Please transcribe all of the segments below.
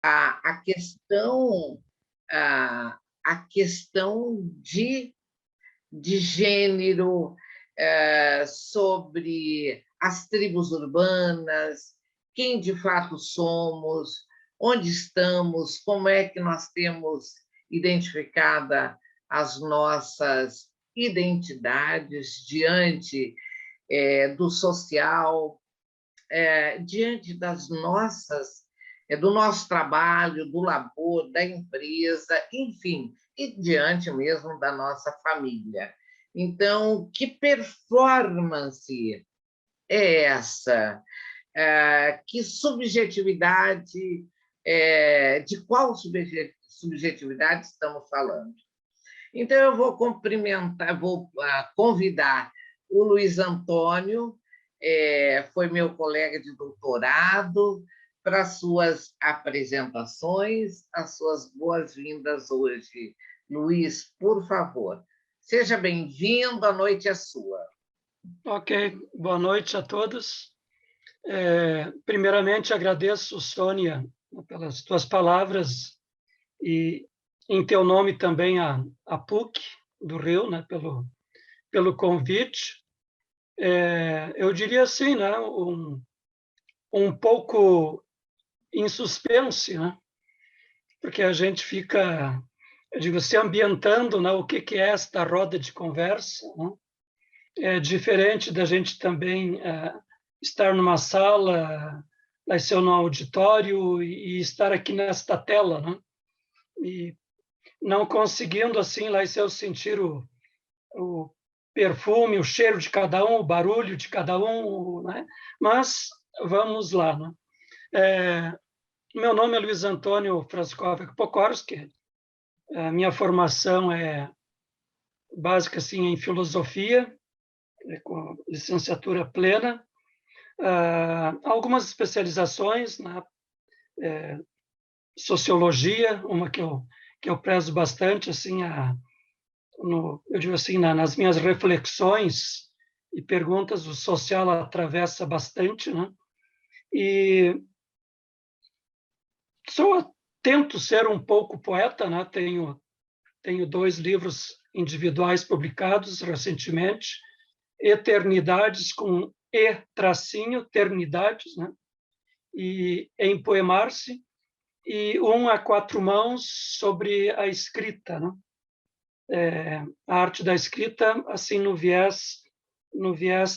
a questão, a questão de gênero, sobre as tribos urbanas, quem de fato somos, onde estamos, como é que nós temos identificada as nossas identidades diante do social, diante das nossas, do nosso trabalho, do labor, da empresa, enfim, e diante mesmo da nossa família. Então, que performance é essa? Que subjetividade, de qual subjetividade estamos falando? Então, eu vou cumprimentar, vou convidar o Luiz Antônio, foi meu colega de doutorado, para as suas apresentações, as suas boas-vindas hoje. Luiz, por favor, seja bem-vindo, a noite é sua. Ok, boa noite a todos. Primeiramente, agradeço, Sônia, pelas tuas palavras e, em teu nome, também a PUC do Rio, né, pelo convite. Eu diria assim, né, um pouco em suspense, né, porque a gente fica, eu digo, se ambientando, né, o que é esta roda de conversa, né? É diferente da gente também estar numa sala, vai ser no auditório e estar aqui nesta tela, né? E não conseguindo assim lá eu sentir o perfume, o cheiro de cada um, o barulho de cada um, né? Mas vamos lá, né? Meu nome é Luiz Antônio Fraskowek Pokorski. A minha formação é básica assim em filosofia, com licenciatura plena. Algumas especializações na sociologia, uma que eu prezo bastante, assim, eu digo assim, nas minhas reflexões e perguntas, o social atravessa bastante, né? E tento ser um pouco poeta, né? Tenho 2 livros individuais publicados recentemente, Eternidades com E-tracinho, Eternidades, né? E Empoemar-se, e a 4 mãos sobre a escrita, né? A arte da escrita, assim, no viés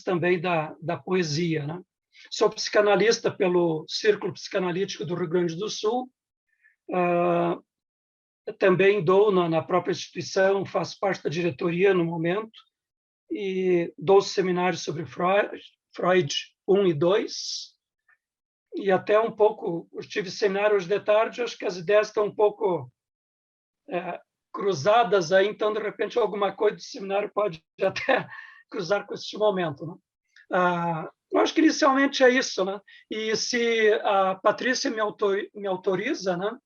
também da poesia, né? Sou psicanalista pelo Círculo Psicanalítico do Rio Grande do Sul, também dou na própria instituição, faço parte da diretoria no momento, e dou seminários sobre Freud 1 e 2, e até um pouco, eu tive seminário hoje de tarde, acho que as ideias estão um pouco cruzadas aí, então, de repente, alguma coisa do seminário pode até cruzar com este momento, né? Eu acho que inicialmente é isso, né? E se a Patrícia me autoriza, né?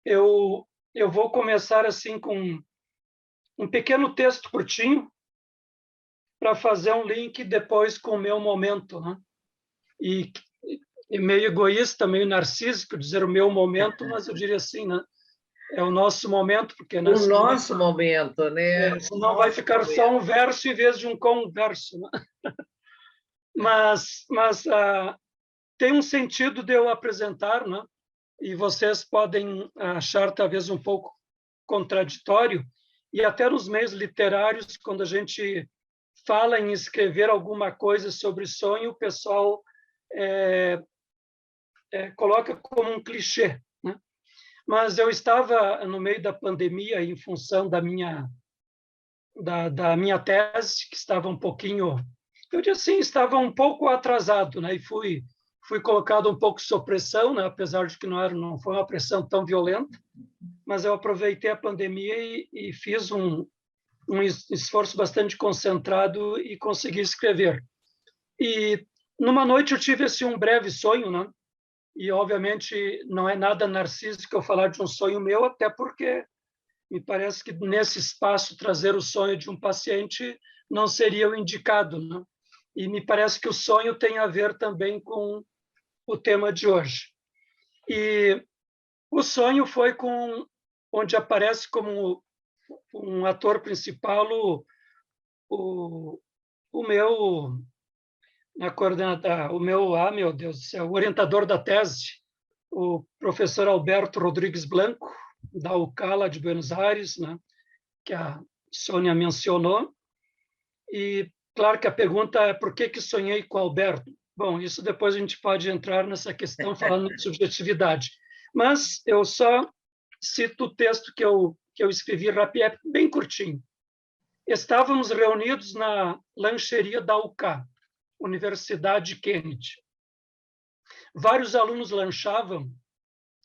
Eu vou começar assim com um pequeno texto curtinho para fazer um link depois com o meu momento, né? E meio egoísta, meio narcísico dizer o meu momento, mas eu diria assim, né? É o nosso momento, porque o nosso momento, né? Senão vai ficar só um verso em vez de um converso, né? Mas tem um sentido de eu apresentar, né? E vocês podem achar talvez um pouco contraditório, e até nos meios literários, quando a gente fala em escrever alguma coisa sobre sonho, o pessoal coloca como um clichê, né? Mas eu estava no meio da pandemia, em função da minha tese, que estava um pouquinho, eu disse assim, estava um pouco atrasado, né? E fui colocado um pouco sob pressão, né? Apesar de que não foi uma pressão tão violenta, mas eu aproveitei a pandemia e fiz um esforço bastante concentrado e consegui escrever. E numa noite eu tive assim um breve sonho, né? E obviamente não é nada narcísico eu falar de um sonho meu, até porque me parece que nesse espaço trazer o sonho de um paciente não seria o indicado, né? E me parece que o sonho tem a ver também com o tema de hoje. E o sonho foi onde aparece como um ator principal o, o meu meu Deus do céu, o orientador da tese, o professor Alberto Rodrigues Blanco, da UCALA de Buenos Aires, né, que a Sônia mencionou. E, claro que a pergunta é por que sonhei com Alberto? Bom, isso depois a gente pode entrar nessa questão falando de subjetividade. Mas eu só cito o texto que eu escrevi rapidinho, bem curtinho. Estávamos reunidos na lancheria da UCA, Universidade Kennedy. Vários alunos lanchavam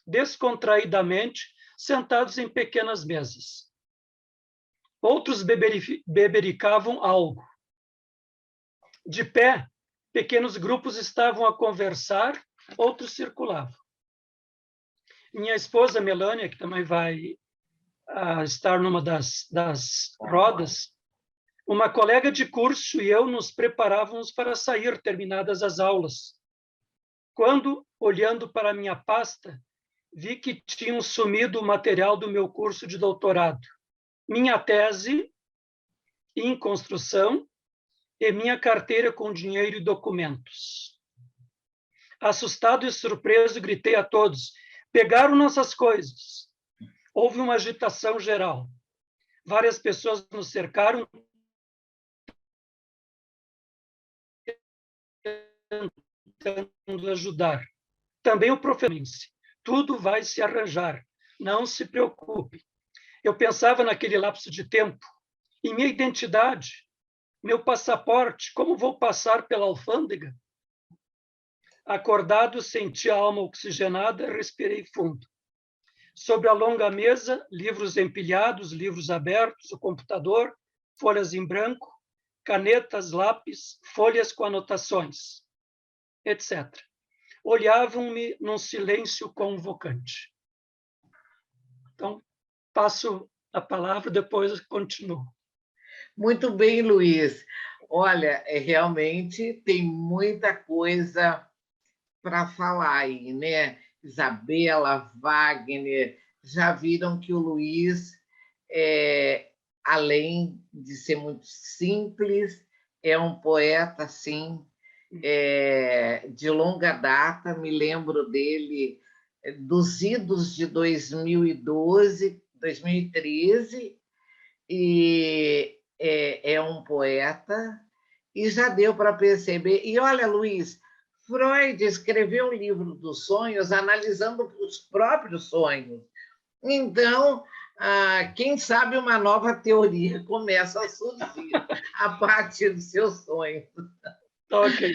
descontraidamente, sentados em pequenas mesas. Outros bebericavam algo. De pé, pequenos grupos estavam a conversar, outros circulavam. Minha esposa, Melânia, que também vai estar numa das rodas, uma colega de curso e eu nos preparávamos para sair, terminadas as aulas. Quando, olhando para minha pasta, vi que tinham sumido o material do meu curso de doutorado, minha tese em construção e minha carteira com dinheiro e documentos. Assustado e surpreso, gritei a todos: pegaram nossas coisas. Houve uma agitação geral. Várias pessoas nos cercaram, tentando ajudar. Também o professor disse: tudo vai se arranjar, não se preocupe. Eu pensava naquele lapso de tempo, em minha identidade, meu passaporte, como vou passar pela alfândega? Acordado, senti a alma oxigenada, respirei fundo. Sobre a longa mesa, livros empilhados, livros abertos, o computador, folhas em branco, canetas, lápis, folhas com anotações, etc. Olhavam-me num silêncio convocante. Então, passo a palavra, depois continuo. Muito bem, Luiz. Olha, realmente tem muita coisa para falar aí, né? Isabela, Wagner, já viram que o Luiz, além de ser muito simples, é um poeta, assim, de longa data. Me lembro dele dos idos de 2012, 2013, e é um poeta, e já deu para perceber. E olha, Luiz, Freud escreveu um livro dos sonhos analisando os próprios sonhos. Então, quem sabe uma nova teoria começa a surgir a partir dos seus sonhos. Ok.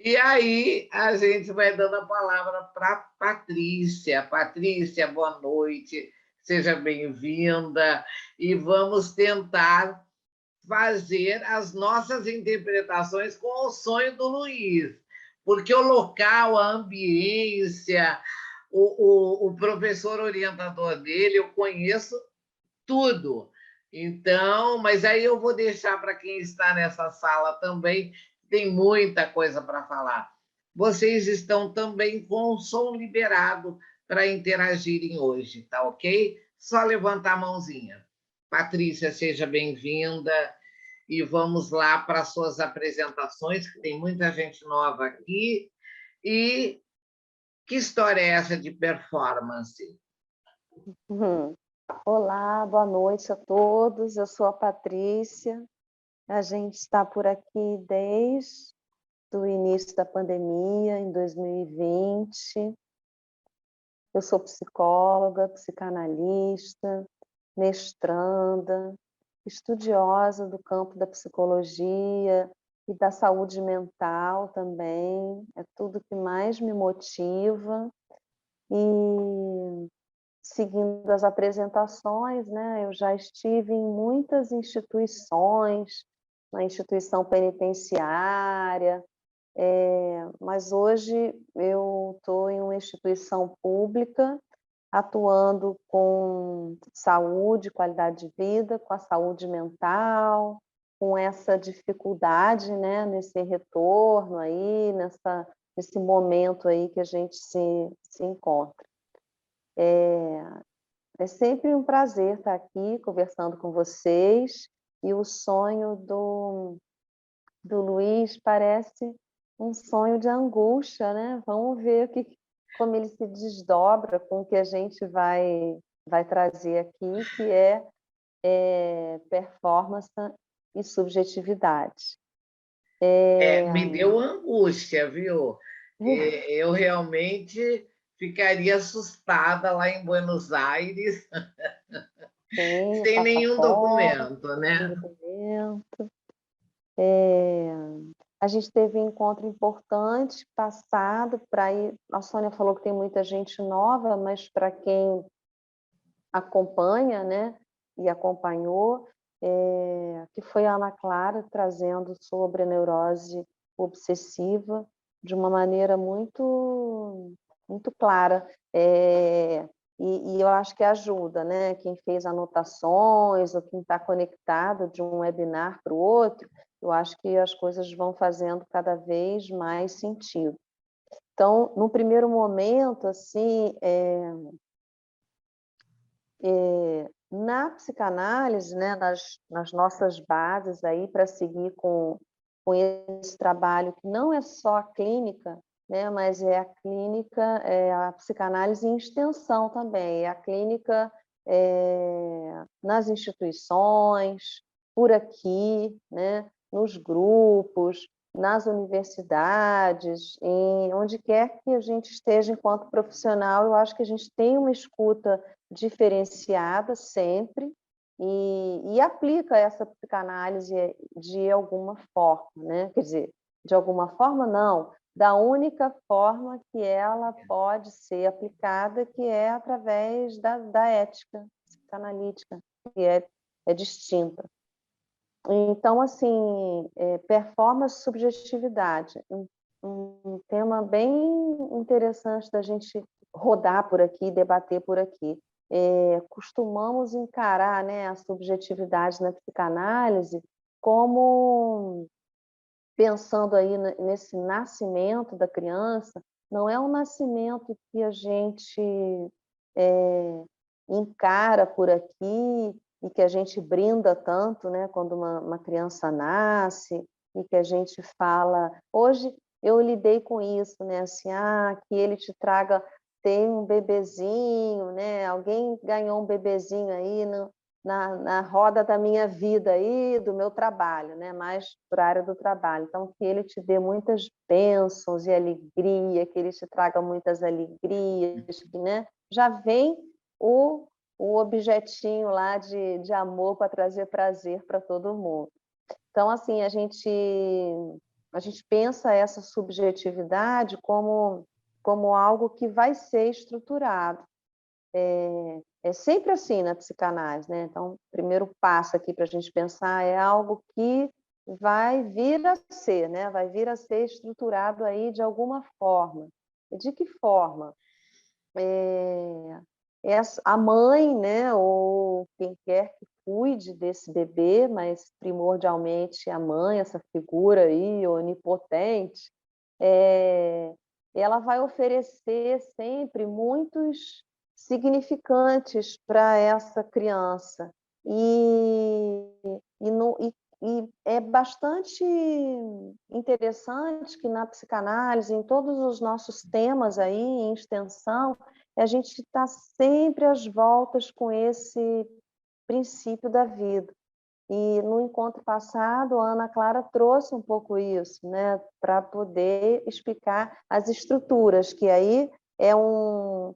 E aí a gente vai dando a palavra para Patrícia. Patrícia, boa noite, seja bem-vinda, e vamos tentar fazer as nossas interpretações com o sonho do Luiz, porque o local, a ambiência, o professor orientador dele, eu conheço tudo. Então, mas aí eu vou deixar para quem está nessa sala também, tem muita coisa para falar. Vocês estão também com o som liberado para interagirem hoje, tá ok? Só levantar a mãozinha. Patrícia, seja bem-vinda. E vamos lá para as suas apresentações, que tem muita gente nova aqui. E que história é essa de performance? Olá, boa noite a todos. Eu sou a Patrícia. A gente está por aqui desde o início da pandemia, em 2020. Eu sou psicóloga, psicanalista, mestranda, estudiosa do campo da psicologia e da saúde mental também. É tudo que mais me motiva. E seguindo as apresentações, né, eu já estive em muitas instituições, na instituição penitenciária, mas hoje eu estou em uma instituição pública, atuando com saúde, qualidade de vida, com a saúde mental, com essa dificuldade, né, nesse retorno aí, nesse momento aí que a gente se encontra. É sempre um prazer estar aqui conversando com vocês, e o sonho do Luiz parece um sonho de angústia, né? Vamos ver como ele se desdobra com o que a gente vai trazer aqui, que é performance e subjetividade. Me deu angústia, viu? Eu realmente ficaria assustada lá em Buenos Aires, Sim, o sem nenhum passaporte, documento, sem né? documento. A gente teve um encontro importante passado para ir. A Sônia falou que tem muita gente nova, mas para quem acompanha, né, e acompanhou, que foi a Ana Clara trazendo sobre a neurose obsessiva de uma maneira muito, muito clara. E eu acho que ajuda, né? Quem fez anotações ou quem está conectado de um webinar para o outro, eu acho que as coisas vão fazendo cada vez mais sentido. Então, no primeiro momento, assim, na psicanálise, né, nas nossas bases aí para seguir com esse trabalho, que não é só a clínica, né, mas é a clínica, a psicanálise em extensão também, é a clínica nas instituições, por aqui, né, nos grupos, nas universidades, onde quer que a gente esteja enquanto profissional, eu acho que a gente tem uma escuta diferenciada sempre e aplica essa psicanálise de alguma forma, né? Quer dizer, de alguma forma não, da única forma que ela pode ser aplicada, que é através da ética psicanalítica, que é distinta. Então, assim, performance e subjetividade, um tema bem interessante da gente rodar por aqui, debater por aqui. Costumamos encarar, né, a subjetividade na psicanálise como, pensando aí nesse nascimento da criança, não é um nascimento que a gente encara por aqui e que a gente brinda tanto, né, quando uma criança nasce, e que a gente fala... Hoje eu lidei com isso, né, assim, que ele te traga, tem um bebezinho, né, alguém ganhou um bebezinho aí na roda da minha vida aí, do meu trabalho, né, mais para a área do trabalho. Então, que ele te dê muitas bênçãos e alegria, que ele te traga muitas alegrias, que, né, já vem o objetinho lá de amor para trazer prazer para todo mundo. Então, assim, a gente pensa essa subjetividade como algo que vai ser estruturado. É sempre assim na psicanálise, né? Então, o primeiro passo aqui para a gente pensar é algo que vai vir a ser, né? Vai vir a ser estruturado aí de alguma forma. De que forma? A mãe, né, ou quem quer que cuide desse bebê, mas primordialmente a mãe, essa figura aí onipotente, ela vai oferecer sempre muitos significantes para essa criança. E é bastante interessante que na psicanálise, em todos os nossos temas aí, em extensão, a gente está sempre às voltas com esse princípio da vida. E no encontro passado, a Ana Clara trouxe um pouco isso, né, para poder explicar as estruturas, que aí é um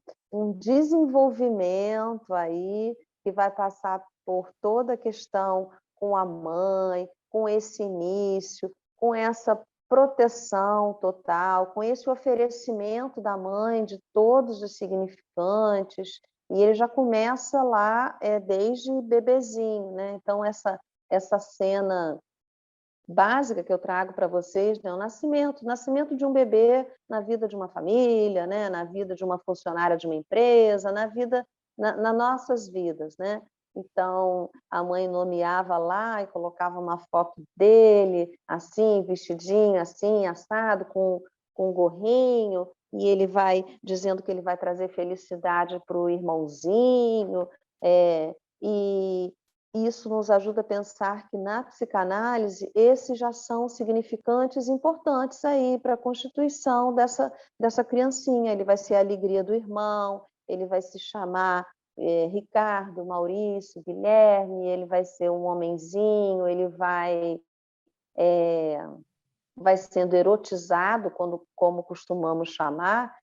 desenvolvimento aí que vai passar por toda a questão com a mãe, com esse início, com essa proteção total, com esse oferecimento da mãe de todos os significantes, e ele já começa lá desde bebezinho, né? Então, essa cena básica que eu trago para vocês, né? O nascimento de um bebê na vida de uma família, né? Na vida de uma funcionária de uma empresa, nas nossas vidas, né? Então, a mãe nomeava lá e colocava uma foto dele, assim, vestidinho, assim, assado, com com um gorrinho, e ele vai dizendo que ele vai trazer felicidade para o irmãozinho, e isso nos ajuda a pensar que na psicanálise esses já são significantes importantes aí para a constituição dessa criancinha. Ele vai ser a alegria do irmão, ele vai se chamar Ricardo, Maurício, Guilherme, ele vai ser um homenzinho, ele vai sendo erotizado, como costumamos chamar,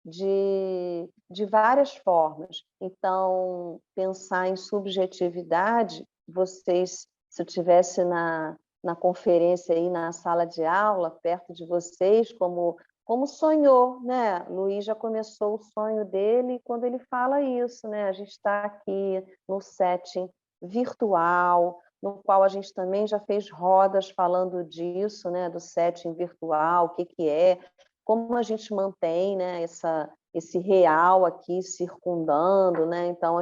de várias formas. Então, pensar em subjetividade, vocês, se eu estivesse na conferência aí, na sala de aula, perto de vocês, como sonhou, né? Luiz já começou o sonho dele quando ele fala isso, né? A gente está aqui no setting virtual, no qual a gente também já fez rodas falando disso, né? Do setting virtual, o que é, como a gente mantém, né? Esse real aqui circundando, né? Então,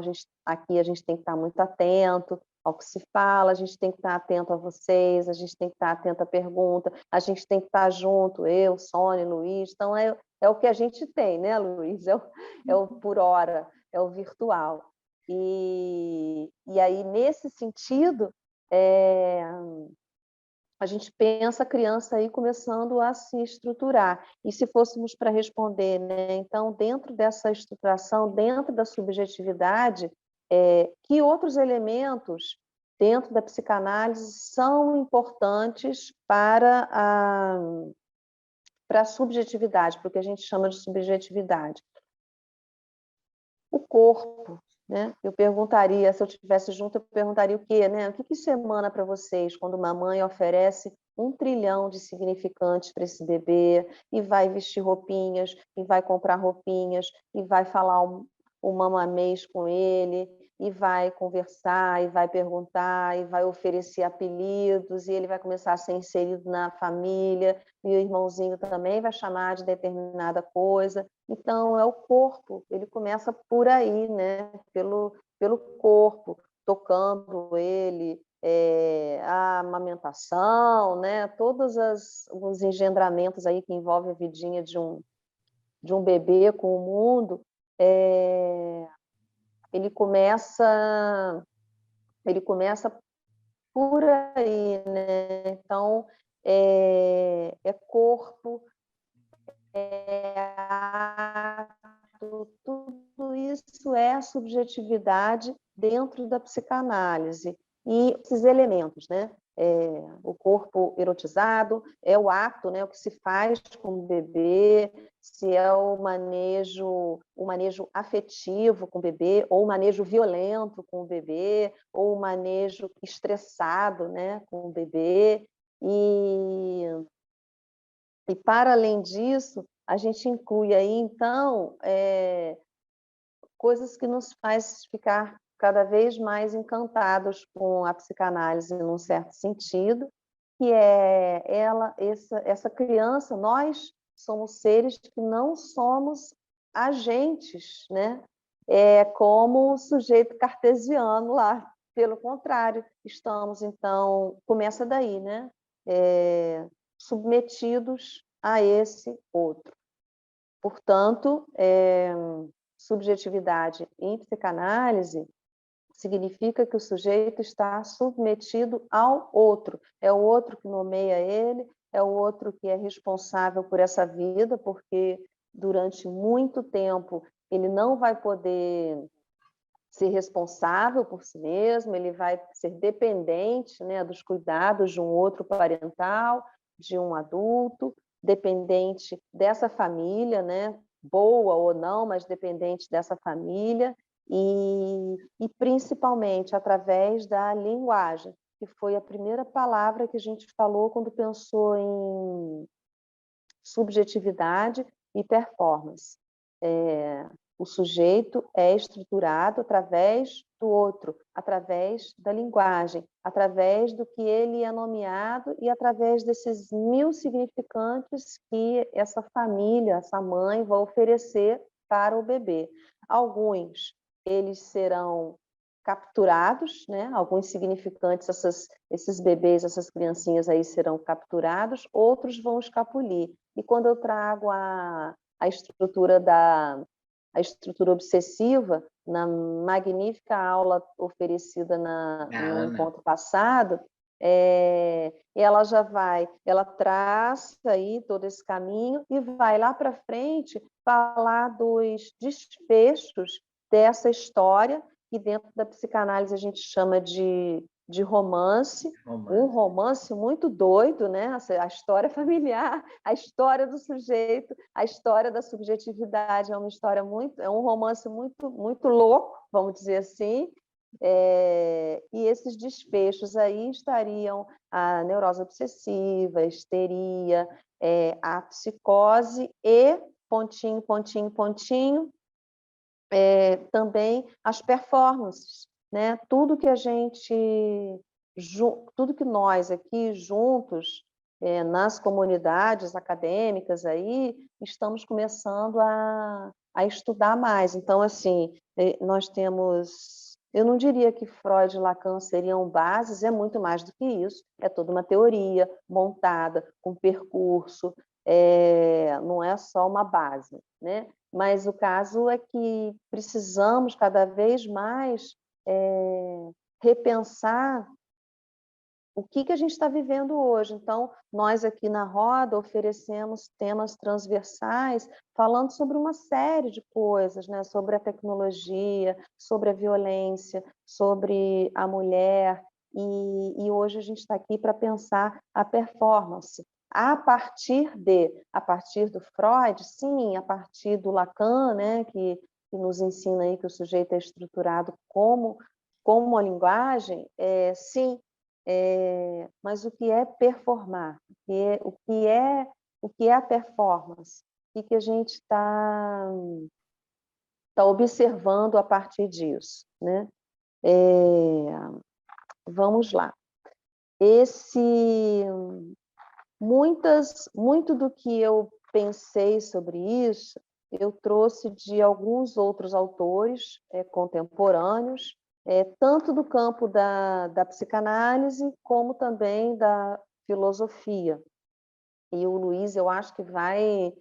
aqui a gente tem que estar muito atento ao que se fala, a gente tem que estar atento a vocês, a gente tem que estar atento à pergunta, a gente tem que estar junto, eu, Sônia, Luiz. Então, é o que a gente tem, né, Luiz? É o por hora, é o virtual. E aí, nesse sentido, a gente pensa a criança aí começando a se estruturar. E se fôssemos para responder, né? Então, dentro dessa estruturação, dentro da subjetividade, que outros elementos dentro da psicanálise são importantes para a subjetividade, para o que a gente chama de subjetividade? O corpo, né? Eu perguntaria, se eu estivesse junto, eu perguntaria o quê, né? O que isso emana para vocês quando uma mãe oferece 1 trilhão de significantes para esse bebê e vai vestir roupinhas, e vai comprar roupinhas, e vai falar um mamamês com ele, e vai conversar, e vai perguntar, e vai oferecer apelidos, e ele vai começar a ser inserido na família, e o irmãozinho também vai chamar de determinada coisa. Então, é o corpo, ele começa por aí, né? Pelo corpo, tocando ele, a amamentação, né? Todos os engendramentos aí que envolvem a vidinha de um bebê com o mundo, ele começa por aí, né? Então, é corpo, tudo isso é a subjetividade dentro da psicanálise. E esses elementos, né? O corpo erotizado, é o ato, né? O que se faz com o bebê, se é o manejo afetivo com o bebê, ou o manejo violento com o bebê, ou o manejo estressado, né? Com o bebê. E para além disso, a gente inclui aí, então, coisas que nos faz ficar cada vez mais encantados com a psicanálise, num certo sentido, que é essa criança, nós somos seres que não somos agentes, né? Como o sujeito cartesiano lá, pelo contrário, estamos, então, começa daí, né? Submetidos a esse outro. Portanto, subjetividade em psicanálise significa que o sujeito está submetido ao outro. É o outro que nomeia ele, é o outro que é responsável por essa vida, porque durante muito tempo ele não vai poder ser responsável por si mesmo, ele vai ser dependente, né, dos cuidados de um outro parental, de um adulto, dependente dessa família, né, boa ou não, mas dependente dessa família, e principalmente através da linguagem, que foi a primeira palavra que a gente falou quando pensou em subjetividade e performance. O sujeito é estruturado através do outro, através da linguagem, através do que ele é nomeado e através desses 1000 significantes que essa família, essa mãe, vai oferecer para o bebê. Alguns, eles serão capturados, né? Alguns significantes, esses bebês, essas criancinhas aí serão capturados, outros vão escapulir. E quando eu trago a estrutura a estrutura obsessiva, na magnífica aula oferecida no encontro passado, ela traça aí todo esse caminho e vai lá para frente falar dos desfechos dessa história, que dentro da psicanálise a gente chama de romance. Um romance muito doido, né? A história familiar, a história do sujeito, a história da subjetividade, é um romance muito, muito louco, vamos dizer assim. E esses desfechos aí estariam a neurose obsessiva, a histeria, a psicose e, pontinho, pontinho, pontinho, também as performances, né? Tudo que nós aqui juntos, nas comunidades acadêmicas aí, estamos começando a estudar mais. Então, assim, nós temos... Eu não diria que Freud e Lacan seriam bases, é muito mais do que isso. É toda uma teoria montada, com percurso, não é só uma base, né? Mas o caso é que precisamos cada vez mais repensar o que a gente está vivendo hoje. Então, nós aqui na Roda oferecemos temas transversais, falando sobre uma série de coisas, né? Sobre a tecnologia, sobre a violência, sobre a mulher, e hoje a gente está aqui para pensar a performance. A partir do Freud, sim, a partir do Lacan, né? Que nos ensina aí que o sujeito é estruturado como a linguagem, sim. Mas o que é performar? O que é a performance? O que a gente está observando a partir disso, né? Vamos lá. Muito do que eu pensei sobre isso, eu trouxe de alguns outros autores contemporâneos, tanto do campo da psicanálise, como também da filosofia. E o Luiz, eu acho que vai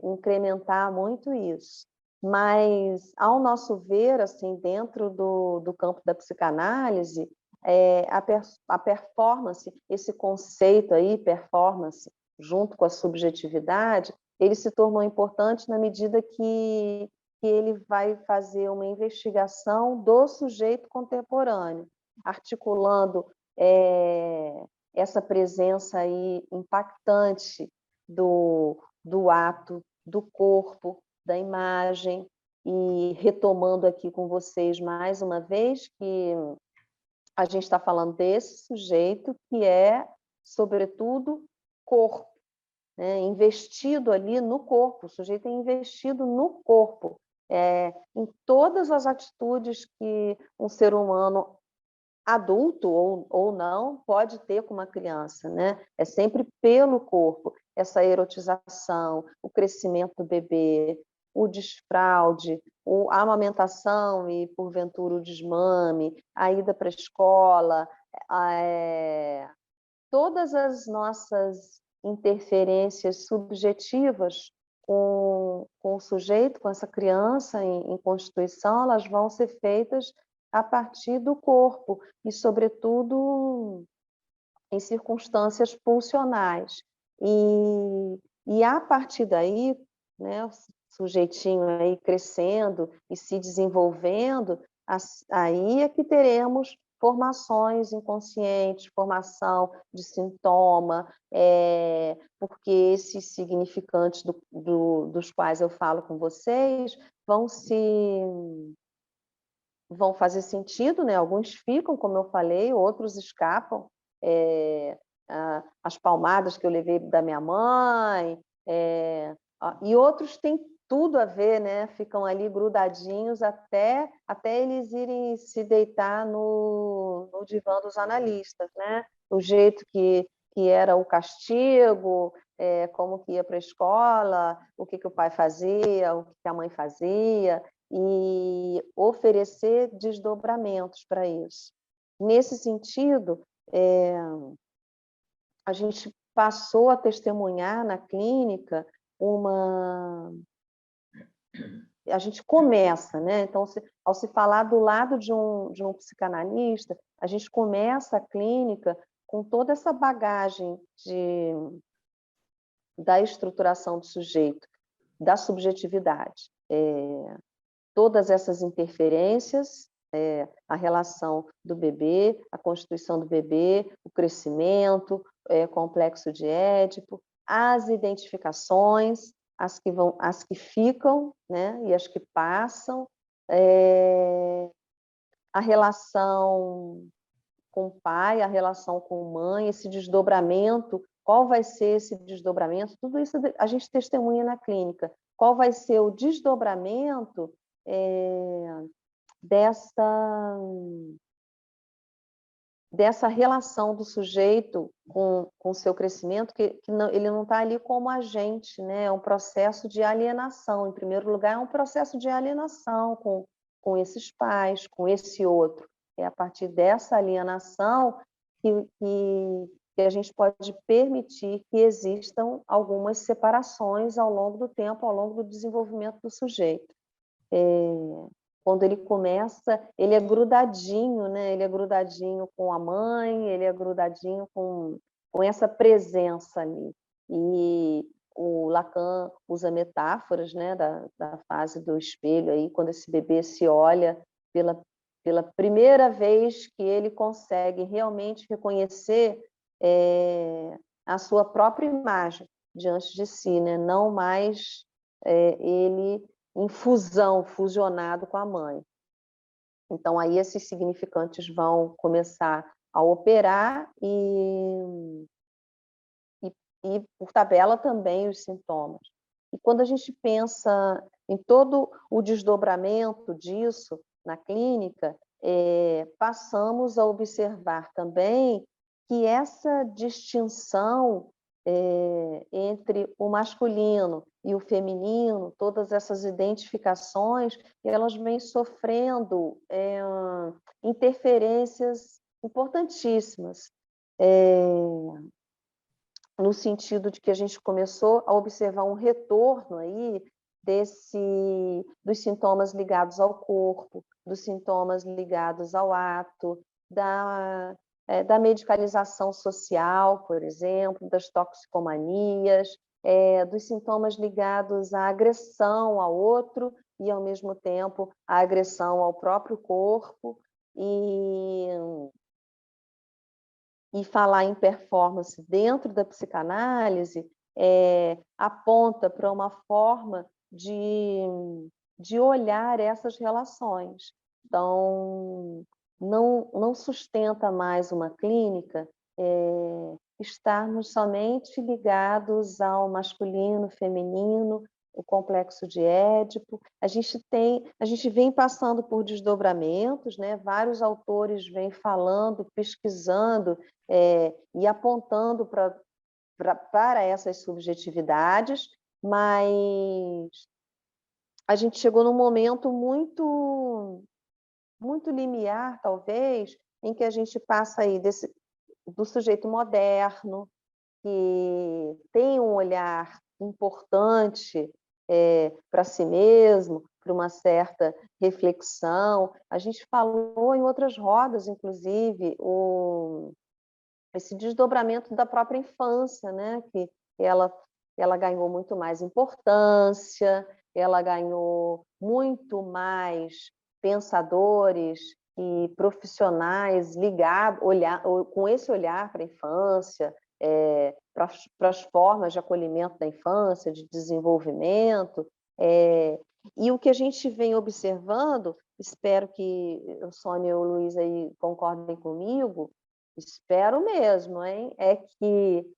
incrementar muito isso. Mas, ao nosso ver, assim, dentro do campo da psicanálise, a performance, esse conceito aí, performance, junto com a subjetividade, ele se tornou importante na medida que ele vai fazer uma investigação do sujeito contemporâneo, articulando essa presença aí impactante do ato, do corpo, da imagem, e retomando aqui com vocês mais uma vez que a gente está falando desse sujeito que é, sobretudo, corpo, né? Investido ali no corpo, o sujeito é investido no corpo, em todas as atitudes que um ser humano adulto ou não pode ter com uma criança, né? É sempre pelo corpo, essa erotização, o crescimento do bebê, o desfraude, a amamentação e, porventura, o desmame, a ida para a escola, todas as nossas interferências subjetivas com o sujeito, com essa criança em constituição, elas vão ser feitas a partir do corpo e, sobretudo, em circunstâncias pulsionais. E a partir daí, né, o sujeitinho aí crescendo e se desenvolvendo, aí é que teremos formações inconscientes, formação de sintoma, porque esses significantes dos quais eu falo com vocês vão fazer sentido, né? Alguns ficam, como eu falei, outros escapam. As palmadas que eu levei da minha mãe, e outros têm tudo a ver, né? Ficam ali grudadinhos até eles irem se deitar no divã dos analistas, né? O jeito que era o castigo, como que ia para a escola, o que o pai fazia, o que a mãe fazia, e oferecer desdobramentos para isso. Nesse sentido, a gente passou a testemunhar na clínica a gente começa, né? Então, ao se falar do lado de um psicanalista, a gente começa a clínica com toda essa bagagem da estruturação do sujeito, da subjetividade. Todas essas interferências, a relação do bebê, a constituição do bebê, o crescimento, complexo de Édipo, as identificações, as que ficam, né, e as que passam, a relação com o pai, a relação com a mãe, esse desdobramento, qual vai ser esse desdobramento, tudo isso a gente testemunha na clínica. Qual vai ser o desdobramento dessa relação do sujeito com o seu crescimento, que não, ele não está ali como agente, né? É um processo de alienação. Em primeiro lugar, é um processo de alienação com esses pais, com esse outro. É a partir dessa alienação que a gente pode permitir que existam algumas separações ao longo do tempo, ao longo do desenvolvimento do sujeito. Quando ele começa, ele é grudadinho, né? Ele é grudadinho com a mãe, ele é grudadinho com essa presença ali. E o Lacan usa metáforas, né, da fase do espelho, aí, quando esse bebê se olha pela primeira vez que ele consegue realmente reconhecer a sua própria imagem diante de si, né? Não mais ele em fusão, fusionado com a mãe. Então, aí esses significantes vão começar a operar e por tabela também os sintomas. E quando a gente pensa em todo o desdobramento disso na clínica, passamos a observar também que essa distinção entre o masculino e o feminino, todas essas identificações, elas vêm sofrendo interferências importantíssimas, no sentido de que a gente começou a observar um retorno aí dos sintomas ligados ao corpo, dos sintomas ligados ao ato, da medicalização social, por exemplo, das toxicomanias, dos sintomas ligados à agressão ao outro e, ao mesmo tempo, à agressão ao próprio corpo. E falar em performance dentro da psicanálise aponta para uma forma de olhar essas relações. Então, não sustenta mais uma clínica estarmos somente ligados ao masculino, feminino, o complexo de Édipo. A gente vem passando por desdobramentos, né? Vários autores vêm falando, pesquisando e apontando para essas subjetividades, mas a gente chegou num momento muito limiar, talvez, em que a gente passa aí do sujeito moderno, que tem um olhar importante para si mesmo, para uma certa reflexão. A gente falou em outras rodas, inclusive, esse desdobramento da própria infância, né? Que ela ganhou muito mais importância, ela ganhou muito mais pensadores e profissionais ligados, com esse olhar para a infância, para as formas de acolhimento da infância, de desenvolvimento. E o que a gente vem observando, espero que a Sônia e o Luiz aí concordem comigo, espero mesmo, hein? É que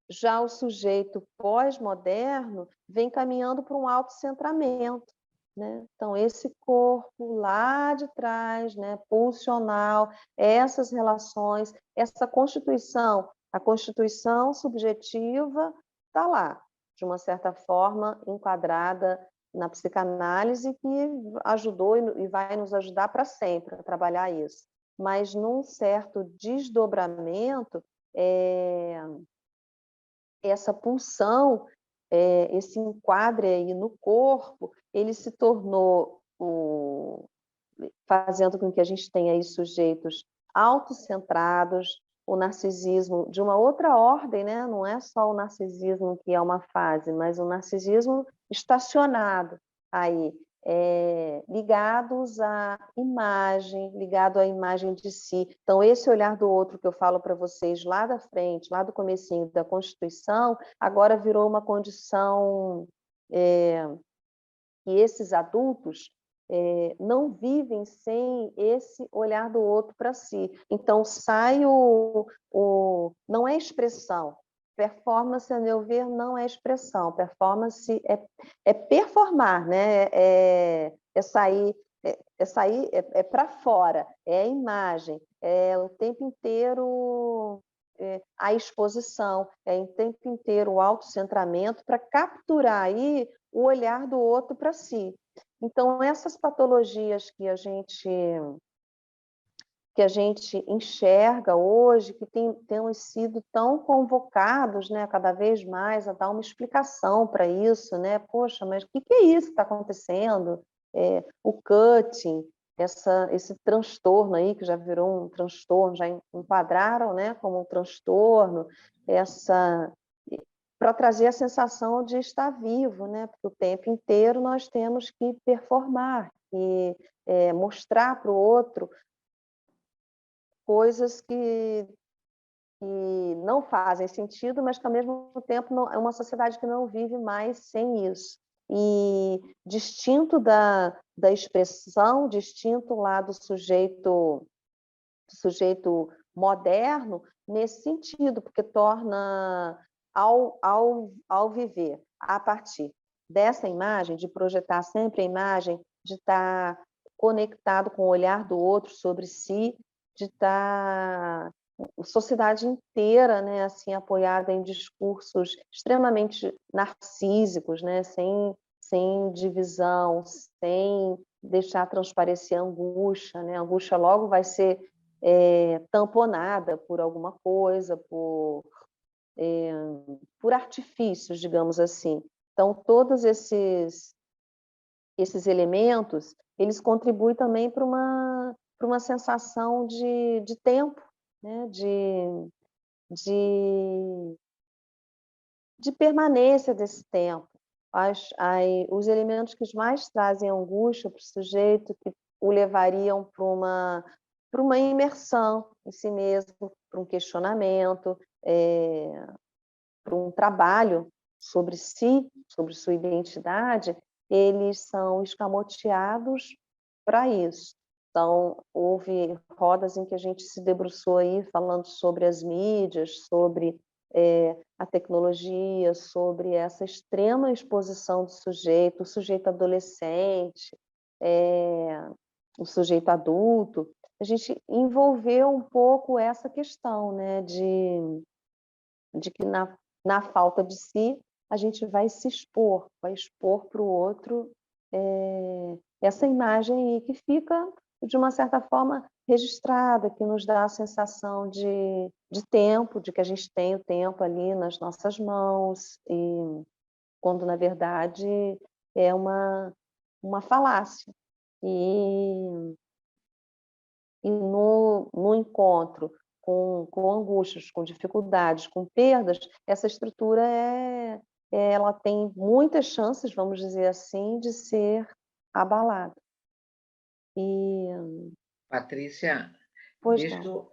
já o sujeito pós-moderno vem caminhando para um autocentramento, né? Então, esse corpo lá de trás, né, pulsional, essas relações, essa constituição, a constituição subjetiva está lá. de uma certa forma, enquadrada na psicanálise, que ajudou e vai nos ajudar para sempre a trabalhar isso. Mas, num certo desdobramento, essa pulsão, esse enquadre aí no corpo, ele se tornou, fazendo com que a gente tenha aí sujeitos autocentrados, o narcisismo de uma outra ordem, né? Não é só o narcisismo que é uma fase, mas o narcisismo estacionado aí, ligados à imagem, ligado à imagem de si. Então, esse olhar do outro que eu falo para vocês lá da frente, lá do comecinho da Constituição, agora virou uma condição que esses adultos não vivem sem esse olhar do outro para si. Então, sai não é expressão. Performance, a meu ver, não é expressão. Performance é performar, né? Sair, para fora, é a imagem, é o tempo inteiro a exposição, é o tempo inteiro o autocentramento para capturar aí o olhar do outro para si. Então, essas patologias que a gente enxerga hoje, que temos sido tão convocados, né, cada vez mais a dar uma explicação para isso, né? Poxa, mas o que é isso que está acontecendo? O cutting, esse transtorno aí, que já virou um transtorno, já enquadraram, né, como um transtorno, para trazer a sensação de estar vivo, né? Porque o tempo inteiro nós temos que performar e mostrar para o outro coisas que não fazem sentido, mas que, ao mesmo tempo, é uma sociedade que não vive mais sem isso. E distinto da expressão, distinto lá do sujeito moderno, nesse sentido, porque torna, ao viver a partir dessa imagem, de projetar sempre a imagem, de estar conectado com o olhar do outro sobre si, de estar a sociedade inteira, né, assim, apoiada em discursos extremamente narcísicos, né, sem divisão, sem deixar transparecer a angústia, né? A angústia logo vai ser tamponada por alguma coisa, por artifícios, digamos assim. Então, todos esses elementos, eles contribuem também para uma sensação de tempo, né? de permanência desse tempo. Os elementos que mais trazem angústia para o sujeito, que o levariam para uma imersão em si mesmo, para um questionamento, para um trabalho sobre si, sobre sua identidade, eles são escamoteados para isso. Então, houve rodas em que a gente se debruçou aí falando sobre as mídias, sobre a tecnologia, sobre essa extrema exposição do sujeito, o sujeito adolescente, o sujeito adulto. A gente envolveu um pouco essa questão, né, de que na falta de si, a gente vai se expor, vai expor para o outro essa imagem aí que fica, de uma certa forma, registrada, que nos dá a sensação de tempo, de que a gente tem o tempo ali nas nossas mãos, e quando, na verdade, é uma falácia. E no encontro com angústias, com dificuldades, com perdas, essa estrutura ela tem muitas chances, vamos dizer assim, de ser abalada. Patrícia, Pois não.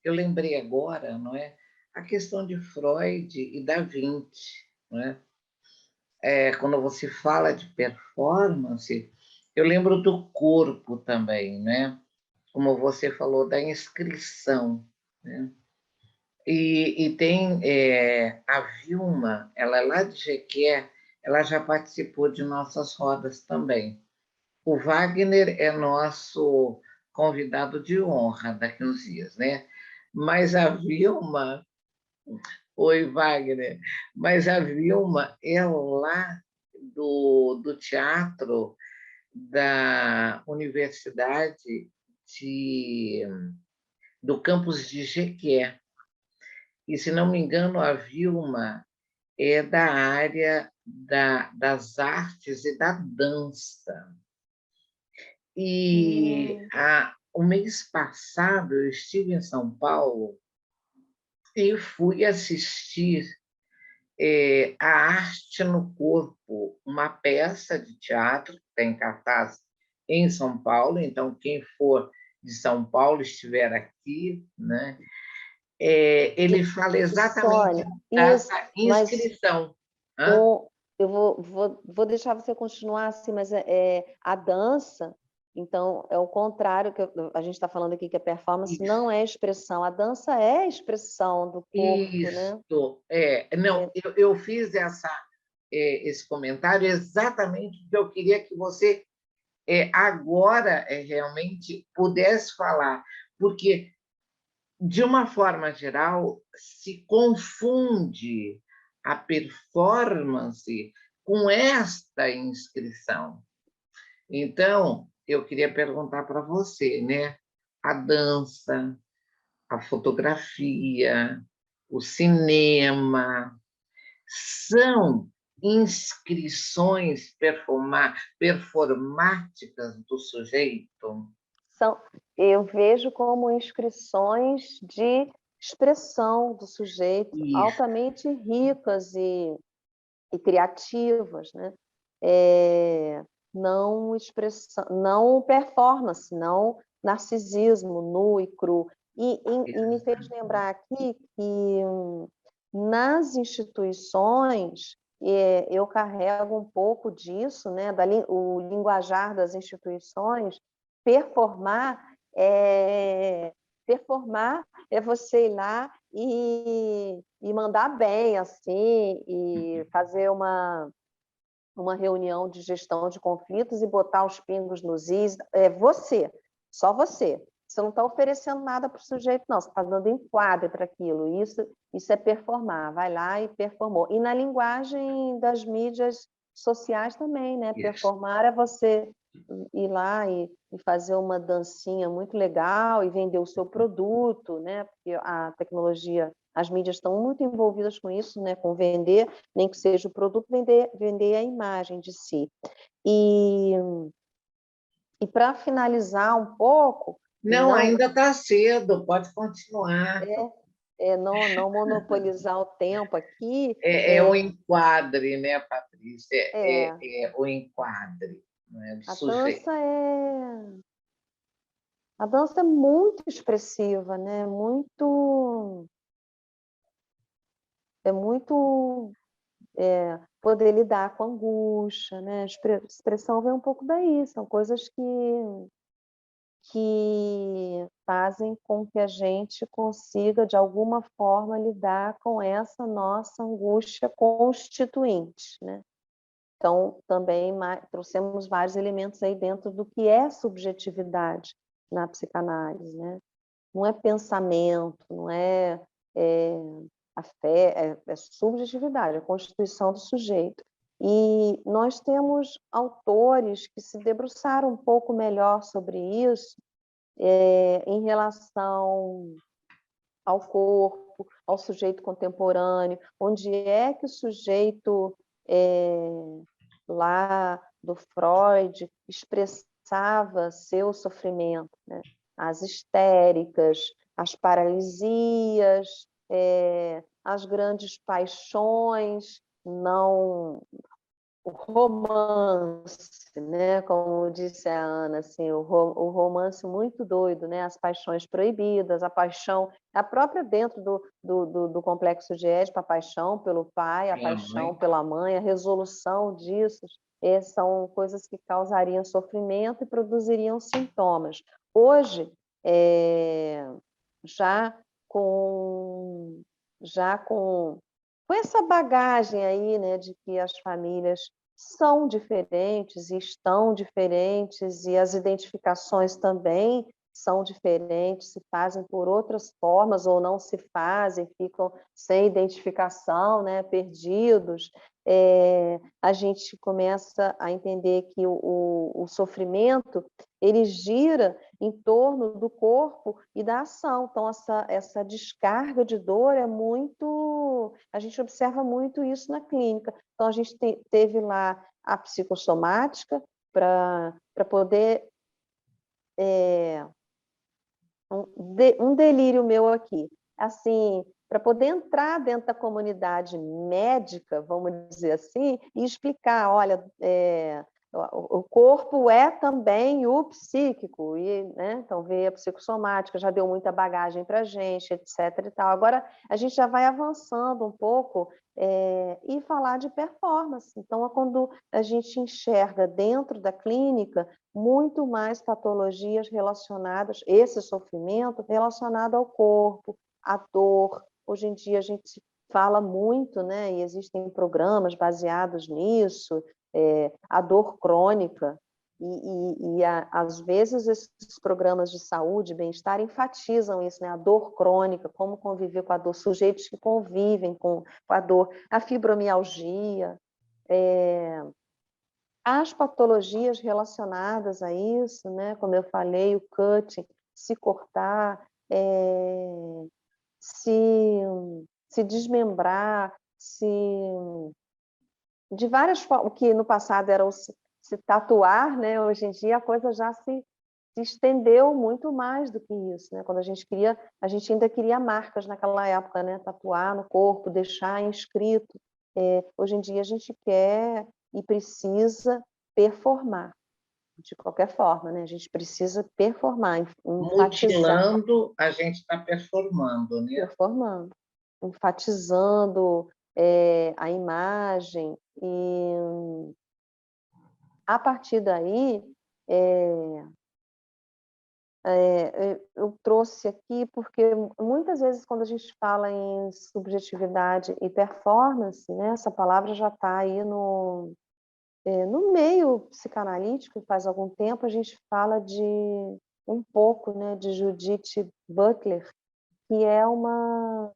eu lembrei agora, não é? A questão de Freud e Da Vinci, não é? Quando você fala de performance, eu lembro do corpo também, né? Como você falou, da inscrição, né? E tem a Vilma, ela é lá de Jequié, ela já participou de nossas rodas também. O Wagner é nosso convidado de honra daqui uns dias, né? Mas a Vilma, Oi, Wagner. Mas a Vilma é lá do teatro da Universidade de, do campus de Jequié. E, se não me engano, a Vilma é da área das artes e da dança. E o mês passado eu estive em São Paulo e fui assistir A Arte no Corpo, uma peça de teatro que está em cartaz em São Paulo. Então, quem for de São Paulo estiver aqui, né? Ele fala exatamente Sônia, isso, dessa mas inscrição. Hã? eu vou deixar você continuar assim, mas a dança, então, é o contrário, que a gente está falando aqui, que a performance não é expressão, a dança é expressão do corpo, né? Isso, não, eu fiz esse comentário exatamente porque eu queria que você agora realmente pudesse falar, porque, de uma forma geral, se confunde a performance com esta inscrição. Então, eu queria perguntar para você, né? A dança, a fotografia, o cinema, são inscrições performáticas do sujeito? Eu vejo como inscrições de expressão do sujeito, Isso. altamente ricas e criativas, né? Não expressão, não performance, não narcisismo nu e cru. E me fez lembrar aqui que nas instituições eu carrego um pouco disso, né? O linguajar das instituições. Performar é você ir lá e mandar bem, assim, e fazer uma reunião de gestão de conflitos e botar os pingos nos is. É você, só você. Você não está oferecendo nada para o sujeito, não. Você está dando enquadro para aquilo. Isso é performar. Vai lá e performou. E na linguagem das mídias sociais também, né? Isso. Performar é você ir lá e fazer uma dancinha muito legal e vender o seu produto, né? Porque a tecnologia, as mídias estão muito envolvidas com isso, né? Com vender, nem que seja o produto, vender a imagem de si. E para finalizar um pouco, Não, ainda está cedo, pode continuar. não monopolizar o tempo aqui, É o enquadre, né, Patrícia? é, O enquadre, né, do a sujeito. dança é muito expressiva, né? É muito poder lidar com a angústia, né? A expressão vem um pouco daí, são coisas que fazem com que a gente consiga, de alguma forma, lidar com essa nossa angústia constituinte, né? Então, também trouxemos vários elementos aí dentro do que é subjetividade na psicanálise, né? Não é pensamento, não é a fé, é subjetividade, a constituição do sujeito. E nós temos autores que se debruçaram um pouco melhor sobre isso, em relação ao corpo, ao sujeito contemporâneo, onde é que o sujeito lá do Freud expressava seu sofrimento, né? As histéricas, as paralisias, as grandes paixões, não o romance, né? Como disse a Ana, assim, o romance muito doido, né? As paixões proibidas, a paixão, a própria dentro do complexo de Édipo, a paixão pelo pai, a paixão pela mãe, a resolução disso, são coisas que causariam sofrimento e produziriam sintomas. Hoje, já com essa bagagem aí, né, de que as famílias são diferentes e estão diferentes, e as identificações também são diferentes, se fazem por outras formas ou não se fazem, ficam sem identificação, né, perdidos. A gente começa a entender que o sofrimento ele gira em torno do corpo e da ação. Então, essa descarga de dor é muito... A gente observa muito isso na clínica. Então, a gente teve lá a psicossomática para poder... um delírio meu aqui. Assim, para poder entrar dentro da comunidade médica, vamos dizer assim, e explicar, olha, o corpo é também o psíquico, e, né, então veio a psicossomática, já deu muita bagagem para a gente, etc. E tal. Agora, a gente já vai avançando um pouco e falar de performance. Então, é quando a gente enxerga dentro da clínica muito mais patologias relacionadas, esse sofrimento relacionado ao corpo, à dor. Hoje em dia a gente fala muito, né, e existem programas baseados nisso, a dor crônica, às vezes esses programas de saúde e bem-estar enfatizam isso, né, a dor crônica, como conviver com a dor, sujeitos que convivem com a dor, a fibromialgia, as patologias relacionadas a isso, né, como eu falei, o cutting, se cortar, se desmembrar, de várias formas, que no passado era se tatuar, né? Hoje em dia a coisa já se estendeu muito mais do que isso, né? Quando a gente ainda queria marcas naquela época, né? Tatuar no corpo, deixar inscrito. Hoje em dia a gente quer e precisa performar, de qualquer forma, né? A gente precisa performar, enfatizar. Mutilando, a gente está performando, né? Performando, enfatizando a imagem, e a partir daí eu trouxe aqui porque muitas vezes quando a gente fala em subjetividade e performance, né, essa palavra já está aí no meio psicanalítico. Faz algum tempo a gente fala de um pouco, né, de Judith Butler, que é uma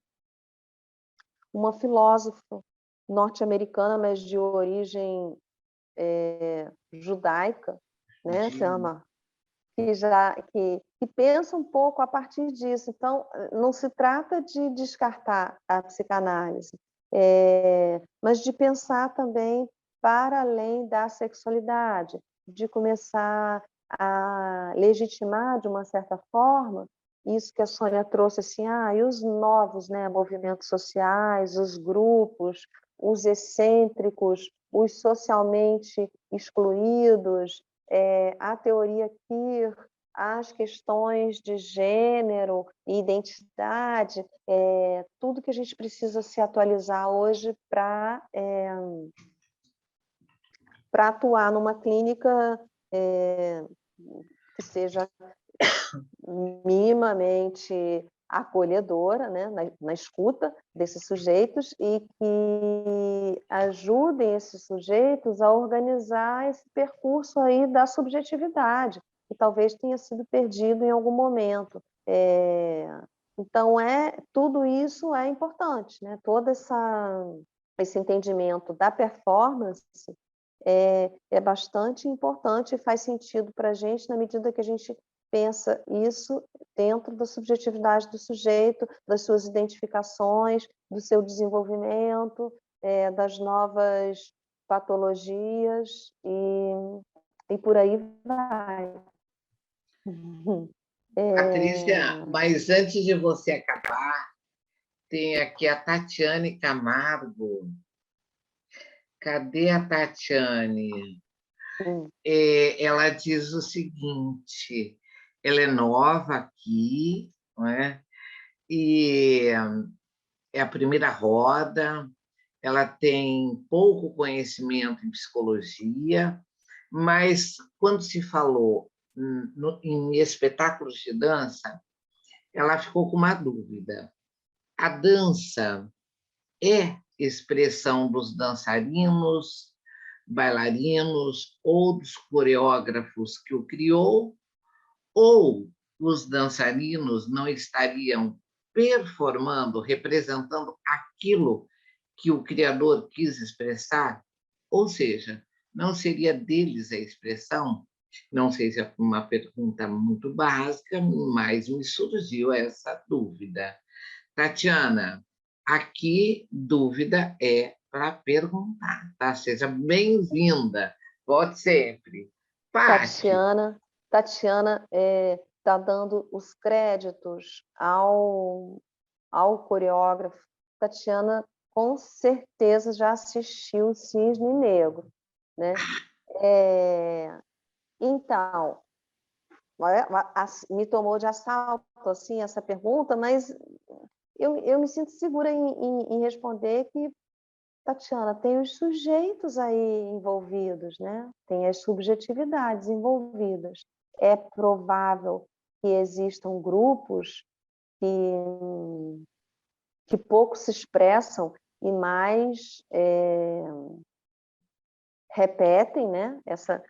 filósofa norte-americana, mas de origem judaica, né? Que pensa um pouco a partir disso. Então, não se trata de descartar a psicanálise, mas de pensar também para além da sexualidade, de começar a legitimar, de uma certa forma, isso que a Sônia trouxe, assim, e os novos, né, movimentos sociais, os grupos, os excêntricos, os socialmente excluídos, a teoria queer, as questões de gênero e identidade, tudo que a gente precisa se atualizar hoje para atuar numa clínica que seja minimamente acolhedora, né, na escuta desses sujeitos, e que ajudem esses sujeitos a organizar esse percurso aí da subjetividade, que talvez tenha sido perdido em algum momento. Então, tudo isso é importante, né? Todo esse entendimento da performance é bastante importante e faz sentido para a gente na medida que a gente pensa isso dentro da subjetividade do sujeito, das suas identificações, do seu desenvolvimento, das novas patologias e por aí vai. Patrícia, mas antes de você acabar, tem aqui a Tatiane Camargo. Cadê a Tatiane? Ela diz o seguinte: ela é nova aqui, não é? E é a primeira roda, ela tem pouco conhecimento em psicologia, mas quando se falou em espetáculos de dança, ela ficou com uma dúvida. A dança é expressão dos dançarinos, bailarinos ou dos coreógrafos que o criou, ou os dançarinos não estariam performando, representando aquilo que o criador quis expressar? Ou seja, não seria deles a expressão? Não sei se é uma pergunta muito básica, mas me surgiu essa dúvida. Tatiana, aqui dúvida é para perguntar, tá? Seja bem-vinda, pode sempre. Pati, Tatiana está dando os créditos ao coreógrafo. Tatiana, com certeza, já assistiu o Cisne Negro, né? Então, me tomou de assalto assim, essa pergunta, mas eu me sinto segura em responder que, Tatiana, tem os sujeitos aí envolvidos, né? Tem as subjetividades envolvidas. É provável que existam grupos que pouco se expressam e mais repetem, né? Essa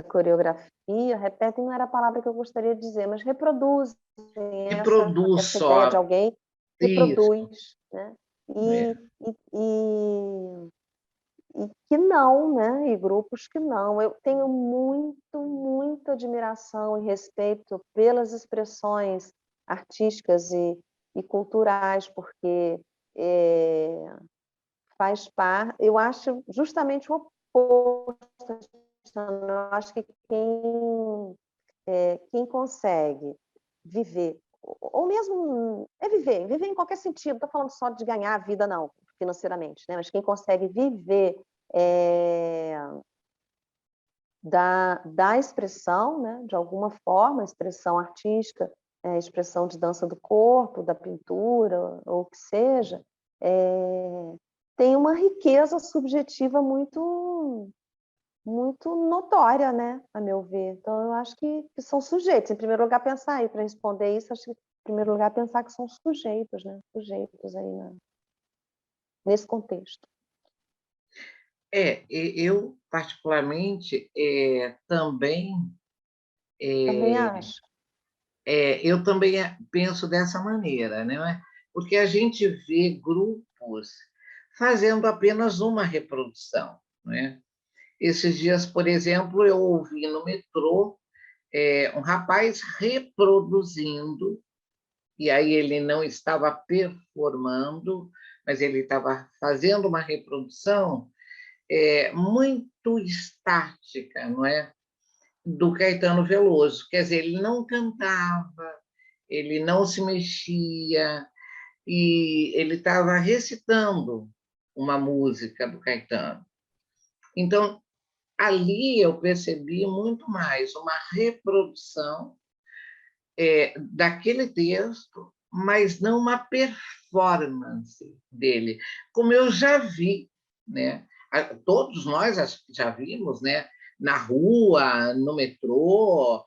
coreografia, repetem não era a palavra que eu gostaria de dizer, mas reproduzem reproduz essa ideia de só alguém, isso. reproduz, né? É. E que não, né? E grupos que não. Eu tenho muita admiração e respeito pelas expressões artísticas e culturais, porque faz parte. Eu acho justamente o oposto. Eu acho que quem consegue viver, ou mesmo viver em qualquer sentido, não estou falando só de ganhar a vida, não, financeiramente, né? Mas quem consegue viver da expressão, né? De alguma forma, expressão artística, expressão de dança do corpo, da pintura, ou o que seja, tem uma riqueza subjetiva muito notória, né, a meu ver. Então, eu acho que são sujeitos. Em primeiro lugar, pensar aí, para responder isso, acho que, em primeiro lugar, pensar que são sujeitos, né, sujeitos aí nesse contexto. Eu particularmente também Também acho. eu também penso dessa maneira, né? Porque a gente vê grupos fazendo apenas uma reprodução, né? Esses dias, por exemplo, eu ouvi no metrô um rapaz reproduzindo, e aí ele não estava performando, mas ele estava fazendo uma reprodução muito estática, não é? Do Caetano Veloso. Quer dizer, ele não cantava, ele não se mexia, e ele estava recitando uma música do Caetano. Então, ali eu percebi muito mais uma reprodução daquele texto, mas não uma performance dele, como eu já vi, né? Todos nós já vimos, né? Na rua, no metrô,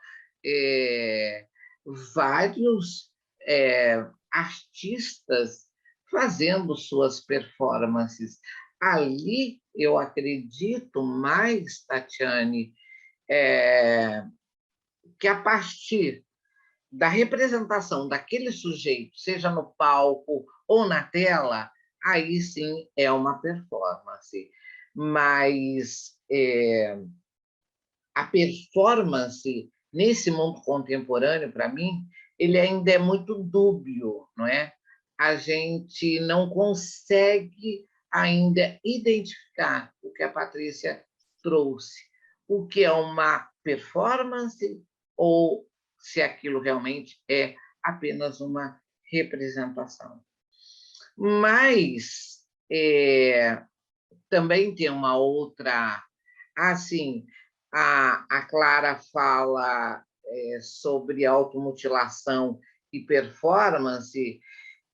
vários artistas fazendo suas performances. Ali eu acredito mais, Tatiane, que a partir da representação daquele sujeito, seja no palco ou na tela, aí sim é uma performance. Mas a performance nesse mundo contemporâneo, para mim, ele ainda é muito dúbio, não é? A gente não consegue ainda identificar o que a Patrícia trouxe, o que é uma performance ou se aquilo realmente é apenas uma representação. Mas também tem uma outra. Assim, a Clara fala sobre automutilação e performance,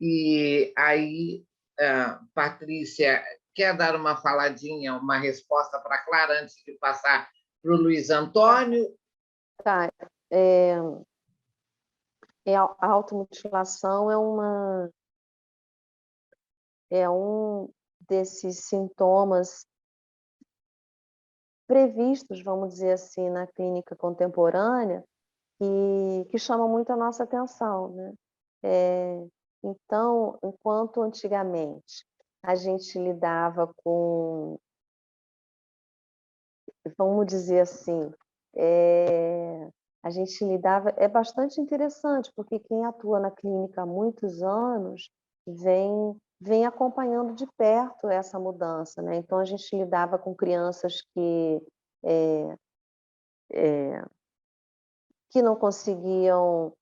e aí, Patrícia, quer dar uma faladinha, uma resposta para a Clara antes de passar para o Luiz Antônio? Tá. A automutilação é um desses sintomas previstos, vamos dizer assim, na clínica contemporânea, que chamam muito a nossa atenção, né? Então, enquanto antigamente a gente lidava com, vamos dizer assim, a gente lidava, é bastante interessante, porque quem atua na clínica há muitos anos vem acompanhando de perto essa mudança, né? Então, a gente lidava com crianças é, é, que não conseguiam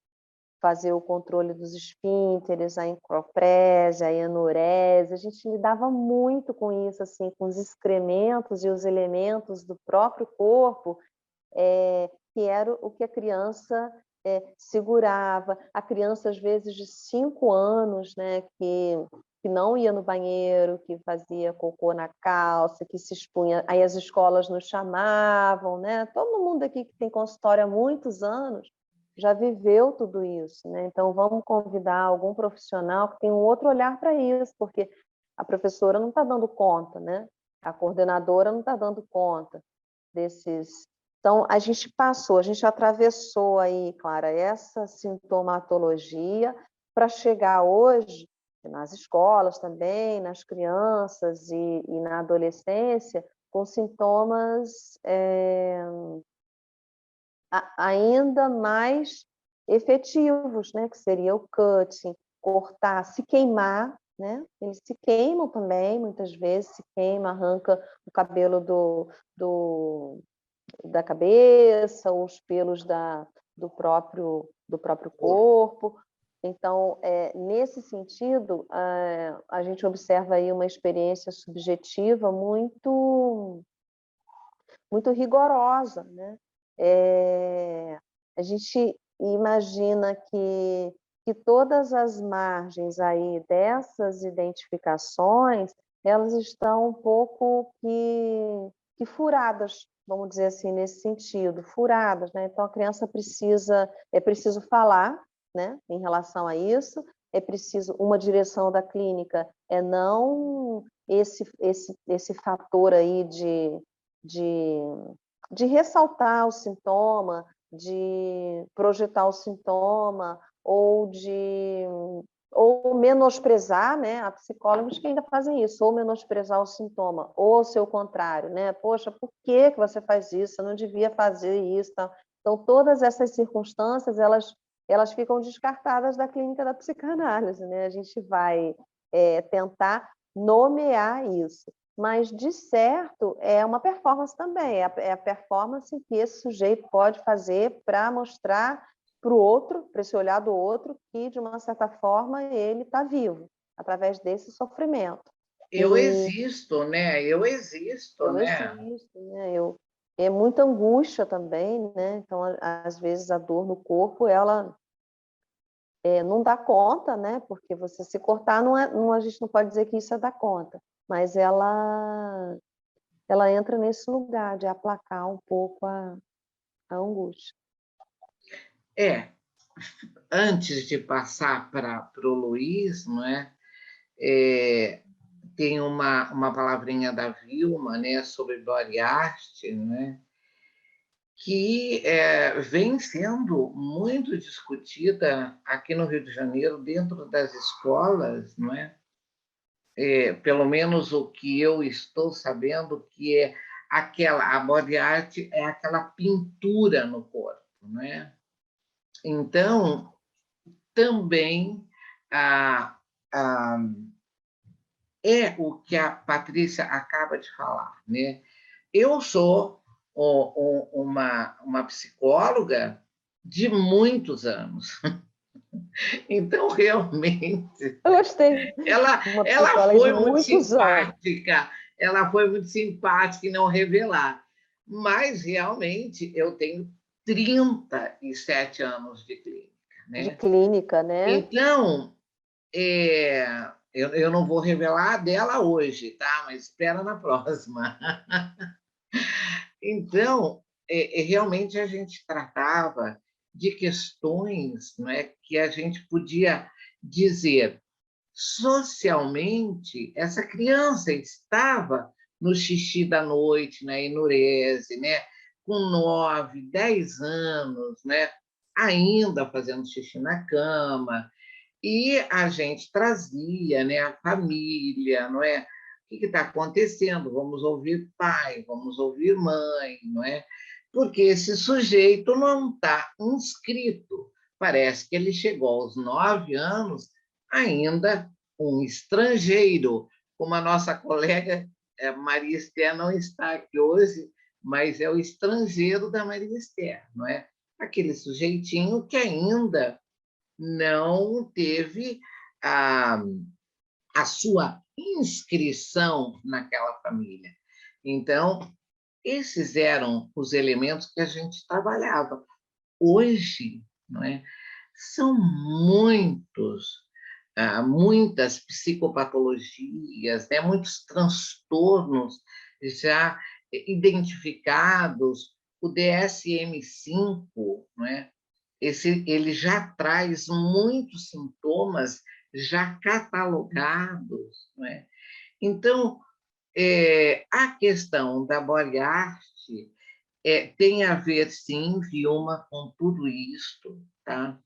fazer o controle dos esfínteres, a encroprese, a enurese, a gente lidava muito com isso, assim, com os excrementos e os elementos do próprio corpo, que era o que a criança segurava. A criança, às vezes, de 5 anos, né, que não ia no banheiro, que fazia cocô na calça, que se expunha, aí as escolas nos chamavam, né? Todo mundo aqui que tem consultório há muitos anos já viveu tudo isso, né? Então, vamos convidar algum profissional que tem um outro olhar para isso, porque a professora não está dando conta, né? A coordenadora não está dando conta desses. Então, a gente atravessou aí, Clara, essa sintomatologia para chegar hoje, nas escolas também, nas crianças e na adolescência, com sintomas ainda mais efetivos, né? Que seria o cutting, cortar, se queimar, né? Eles se queimam também, muitas vezes se queima, arranca o cabelo da cabeça, os pelos do próprio corpo. Então, nesse sentido, a gente observa aí uma experiência subjetiva muito, muito rigorosa, né? A gente imagina que todas as margens aí dessas identificações, elas estão um pouco que furadas, vamos dizer assim, nesse sentido, furadas, né? Então, a criança é preciso falar, né, em relação a isso, é preciso uma direção da clínica, não esse fator aí de ressaltar o sintoma, de projetar o sintoma, ou menosprezar, né? Há psicólogos que ainda fazem isso, ou menosprezar o sintoma, ou o seu contrário, né? Poxa, por que você faz isso? Você não devia fazer isso. Tá? Então, todas essas circunstâncias, elas ficam descartadas da clínica da psicanálise, né? A gente vai tentar nomear isso. Mas, de certo, é uma performance também, é a performance que esse sujeito pode fazer para mostrar para o outro, para esse olhar do outro, que, de uma certa forma, ele está vivo, através desse sofrimento. Eu existo, né? Eu existo, Eu né? existo, né? É muita angústia também, né? Então, às vezes, a dor no corpo, ela não dá conta, né? Porque você se cortar, a gente não pode dizer que isso é dar conta, mas ela entra nesse lugar de aplacar um pouco a angústia. Antes de passar para o Luiz, não é? Tem uma palavrinha da Vilma, né, sobre body art, né, que vem sendo muito discutida aqui no Rio de Janeiro, dentro das escolas, não é? Pelo menos o que eu estou sabendo, que a body art é aquela pintura no corpo, não é? Então, também é o que a Patrícia acaba de falar, né? Eu sou uma psicóloga de muitos anos. Então, realmente, Eu gostei. Uma ela psicóloga de foi muito muitos anos. simpática, ela foi muito simpática em não revelar. Mas, realmente, eu tenho 37 anos de clínica, De né? clínica, né? Então, eu não vou revelar a dela hoje, tá? Mas espera na próxima. Então, realmente a gente tratava de questões, não é, que a gente podia dizer socialmente, essa criança estava no xixi da noite, na enurese, né, com 9, 10 anos, né, ainda fazendo xixi na cama, e a gente trazia, né, a família, não é? O que está acontecendo? Vamos ouvir pai, vamos ouvir mãe, não é? Porque esse sujeito não está inscrito. Parece que ele chegou aos 9 anos ainda um estrangeiro, como a nossa colega Maria Esther não está aqui hoje, mas é o estrangeiro da Maria Esther, não é? Aquele sujeitinho que ainda não teve a sua inscrição naquela família. Então, esses eram os elementos que a gente trabalhava. Hoje, não é? São muitas psicopatologias, né? Muitos transtornos já identificados. O DSM-5, não é? Ele já traz muitos sintomas já catalogados, não é? Então, a questão da body art tem a ver, sim, Vilma, com tudo isto, tá?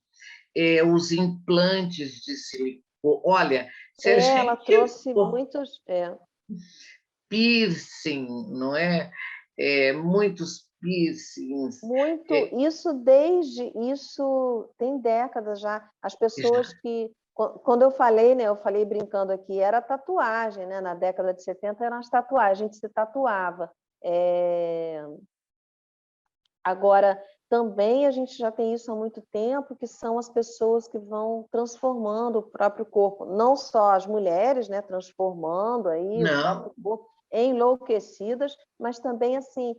Os implantes de silicone. Olha, se a Ela gente... trouxe muitos... piercing, não é? Muitos piercings. Muito, isso tem décadas já. As pessoas que, quando eu falei, né, eu falei brincando aqui, era tatuagem, né? Na década de 70 eram as tatuagens, a gente se tatuava. Agora, também a gente já tem isso há muito tempo, que são as pessoas que vão transformando o próprio corpo, não só as mulheres, né, transformando aí o próprio corpo, enlouquecidas, mas também assim,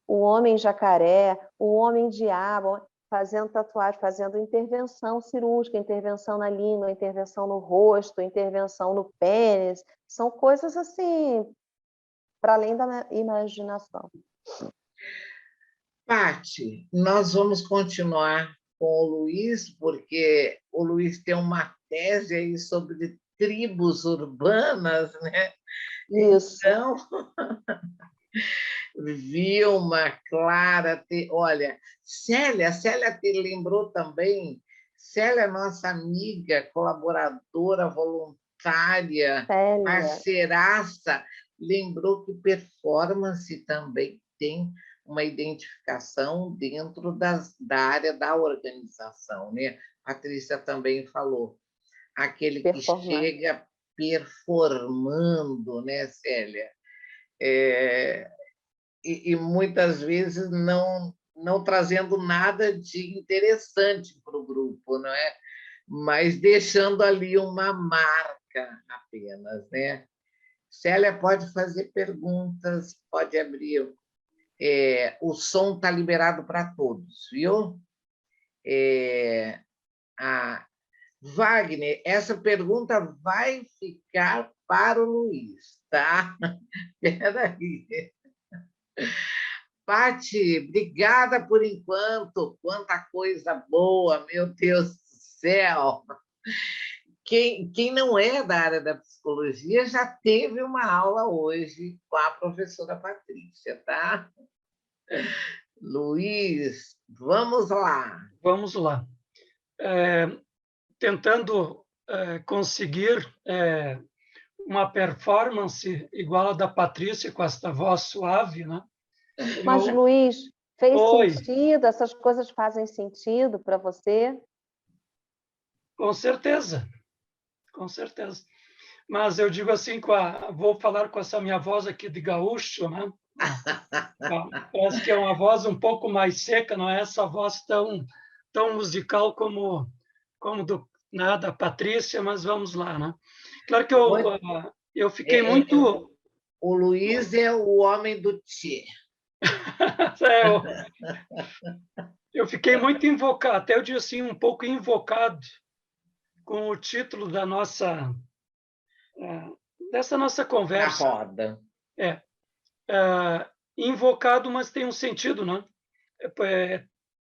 o homem jacaré, o homem diabo, fazendo tatuagem, fazendo intervenção cirúrgica, intervenção na língua, intervenção no rosto, intervenção no pênis, são coisas assim, para além da imaginação. Pati, nós vamos continuar com o Luiz, porque o Luiz tem uma tese aí sobre tribos urbanas, né? Isso. Então, Vilma, Clara, olha, Célia te lembrou também, Célia, nossa amiga, colaboradora, voluntária, Célia. parceiraça, lembrou que performance também tem uma identificação dentro da área da organização, né? A Patrícia também falou, aquele que chega performando, né, Célia? E muitas vezes não trazendo nada de interessante para o grupo, não é? Mas deixando ali uma marca apenas, né? Célia pode fazer perguntas, pode abrir. O som está liberado para todos, viu? Wagner, essa pergunta vai ficar para o Luiz, tá? Espera aí. Pati, obrigada por enquanto. Quanta coisa boa, meu Deus do céu. Quem não é da área da psicologia já teve uma aula hoje com a professora Patrícia, tá? Luiz, vamos lá. Vamos lá. Tentando conseguir uma performance igual a da Patrícia, com esta voz suave, né? Mas, Luiz, fez Oi. sentido? Essas coisas fazem sentido para você? Com certeza, com certeza. Mas eu digo assim, vou falar com essa minha voz aqui de gaúcho, né? Parece que é uma voz um pouco mais seca, não é essa voz tão musical como da Patrícia, mas vamos lá, né? Claro que eu fiquei muito... O Luiz é o homem do tchê. Eu fiquei muito invocado, até eu digo assim, um pouco invocado com o título dessa nossa conversa. Na roda. Invocado, mas tem um sentido, né?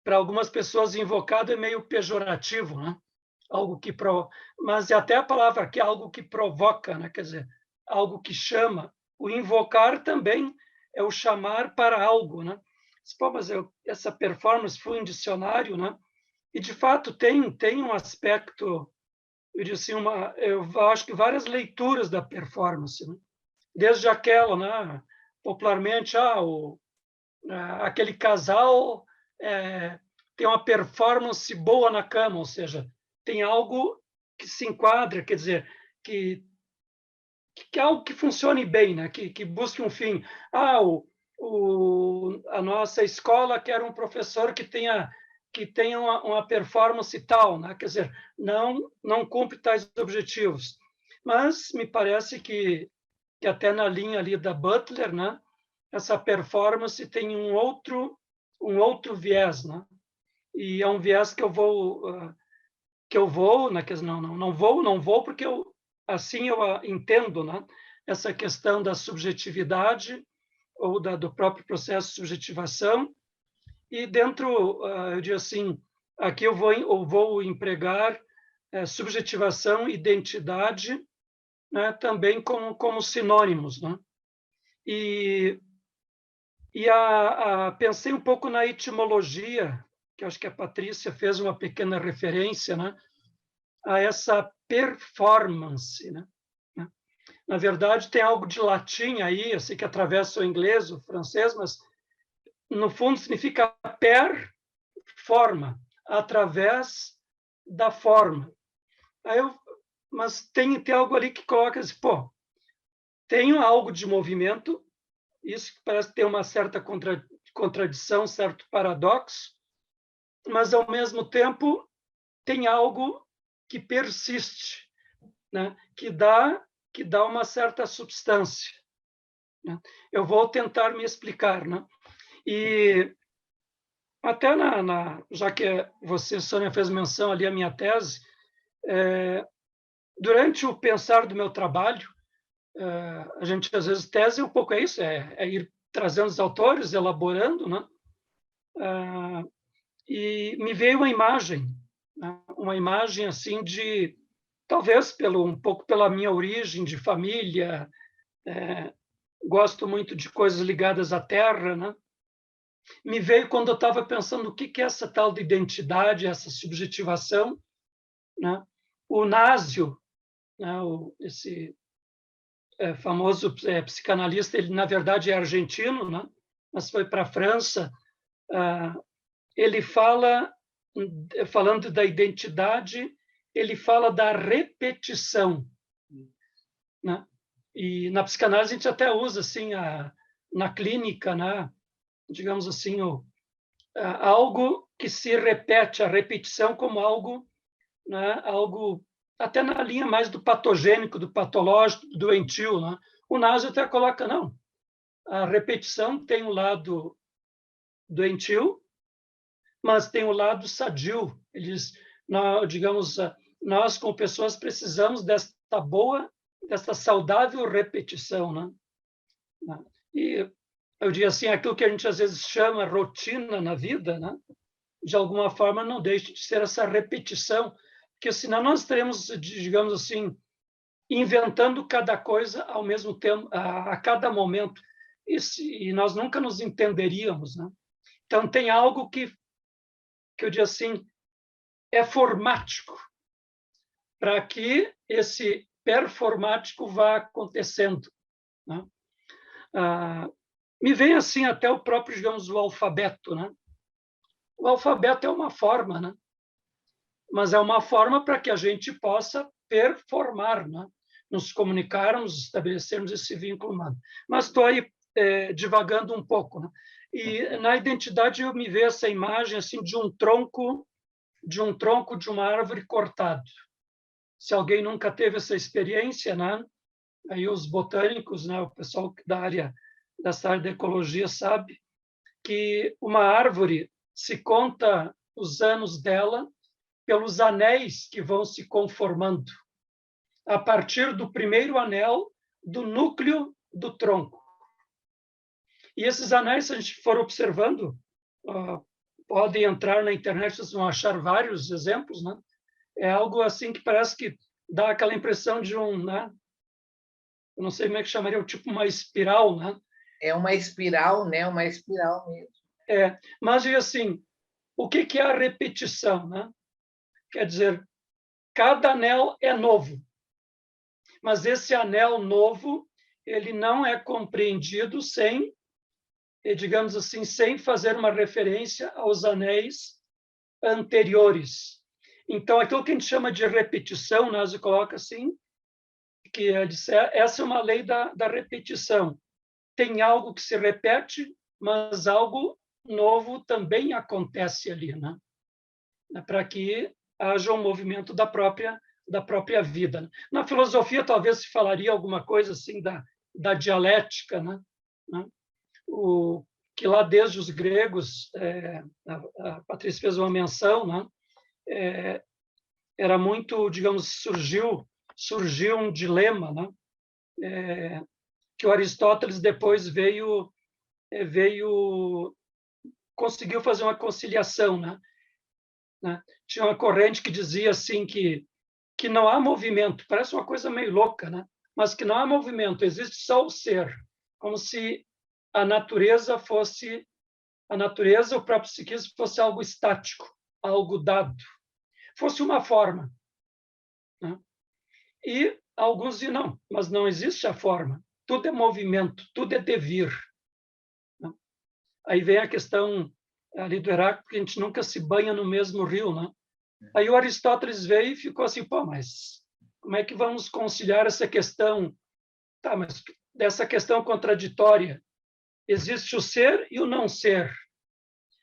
Para algumas pessoas, invocado é meio pejorativo, né? Algo que mas é até a palavra que é algo que provoca, né? Quer dizer, algo que chama. O invocar também é o chamar para algo, né? Pô, mas essa performance foi em dicionário, né? E, de fato, tem um aspecto, eu disse assim, eu acho que várias leituras da performance, né? Desde aquela, né? Popularmente, aquele casal tem uma performance boa na cama, ou seja, tem algo que se enquadra, quer dizer, que é algo que funcione bem, né? Que busque um fim. A nossa escola quer um professor que tenha uma performance tal, né? Quer dizer, não cumpre tais objetivos. Mas me parece que até na linha ali da Butler, né? Essa performance tem um outro viés, né? E é um viés que eu vou, né? Não vou porque assim eu entendo, né? Essa questão da subjetividade ou do próprio processo de subjetivação. E dentro, eu digo assim, aqui eu vou empregar subjetivação, identidade, né? Também como sinônimos, né? E pensei um pouco na etimologia, que acho que a Patrícia fez uma pequena referência, né? A essa performance, né? Na verdade, tem algo de latim aí, eu sei que atravessa o inglês, o francês, mas no fundo significa forma, através da forma. Mas tem algo ali que coloca assim, pô, tem algo de movimento, isso que parece ter uma certa contradição, certo paradoxo, mas ao mesmo tempo tem algo que persiste, né? que dá uma certa substância, né? Eu vou tentar me explicar, né? E até já que você, Sônia, fez menção ali à minha tese, durante o pensar do meu trabalho, a gente às vezes tese um pouco isso, ir trazendo os autores, elaborando, né? E me veio uma imagem, né? Uma imagem assim talvez um pouco pela minha origem de família, gosto muito de coisas ligadas à terra, né? Me veio quando eu estava pensando o que é essa tal de identidade, essa subjetivação, né? O Nasio, né? Esse famoso psicanalista, ele na verdade é argentino, né? Mas foi para a França. Ele falando da identidade, ele fala da repetição, né? E na psicanálise a gente até usa assim na clínica, né? Digamos assim, algo que se repete, a repetição como algo, né? Algo até na linha mais do patogênico, do patológico, do doentio, né? O Nasio até coloca, não, a repetição tem um lado doentio, mas tem o lado sadio. Eles, nós como pessoas precisamos desta saudável repetição, né? E eu digo assim, aquilo que a gente às vezes chama rotina na vida, né? De alguma forma não deixa de ser essa repetição, porque senão nós estaremos, digamos assim, inventando cada coisa ao mesmo tempo, a cada momento, e nós nunca nos entenderíamos, né? Então tem algo que eu digo assim, é formático, para que esse performático vá acontecendo, né? Me vem assim até o próprio, digamos, o alfabeto, né? O alfabeto é uma forma, né? Mas é uma forma para que a gente possa performar, né? Nos comunicarmos, estabelecermos esse vínculo humano. Mas estou aí divagando um pouco, né? E na identidade eu me vejo essa imagem assim de um tronco de uma árvore cortado. Se alguém nunca teve essa experiência, né? Aí os botânicos, né? O pessoal dessa área da ecologia sabe que uma árvore se conta os anos dela pelos anéis que vão se conformando a partir do primeiro anel do núcleo do tronco. E esses anéis, se a gente for observando, podem entrar na internet, vocês vão achar vários exemplos, né? É algo assim que parece que dá aquela impressão de né? Eu não sei como é que chamaria, tipo uma espiral, né? É uma espiral, né? Uma espiral mesmo. Mas, e assim, o que é a repetição, né? Quer dizer, cada anel é novo, mas esse anel novo, ele não é compreendido sem, digamos assim, sem fazer uma referência aos anéis anteriores. Então, aquilo que a gente chama de repetição, Naso coloca assim, que essa é uma lei da repetição. Tem algo que se repete, mas algo novo também acontece ali, né? Para que haja um movimento da própria vida. Na filosofia, talvez se falaria alguma coisa assim da dialética, né? Que lá desde os gregos, a Patrícia fez uma menção, né? Era muito, digamos, surgiu um dilema, né? Que o Aristóteles depois conseguiu fazer uma conciliação, né? Tinha uma corrente que dizia assim que não há movimento, parece uma coisa meio louca, né? Mas que não há movimento, existe só o ser, como se a natureza, o próprio psiquismo fosse algo estático, algo dado, fosse uma forma, né? E alguns dizem não, mas não existe a forma, tudo é movimento, tudo é devir, né? Aí vem a questão ali do Heráclito, que a gente nunca se banha no mesmo rio, né? Aí o Aristóteles veio e ficou assim, pô, mas como é que vamos conciliar essa questão? Tá, mas dessa questão contraditória, existe o ser e o não ser.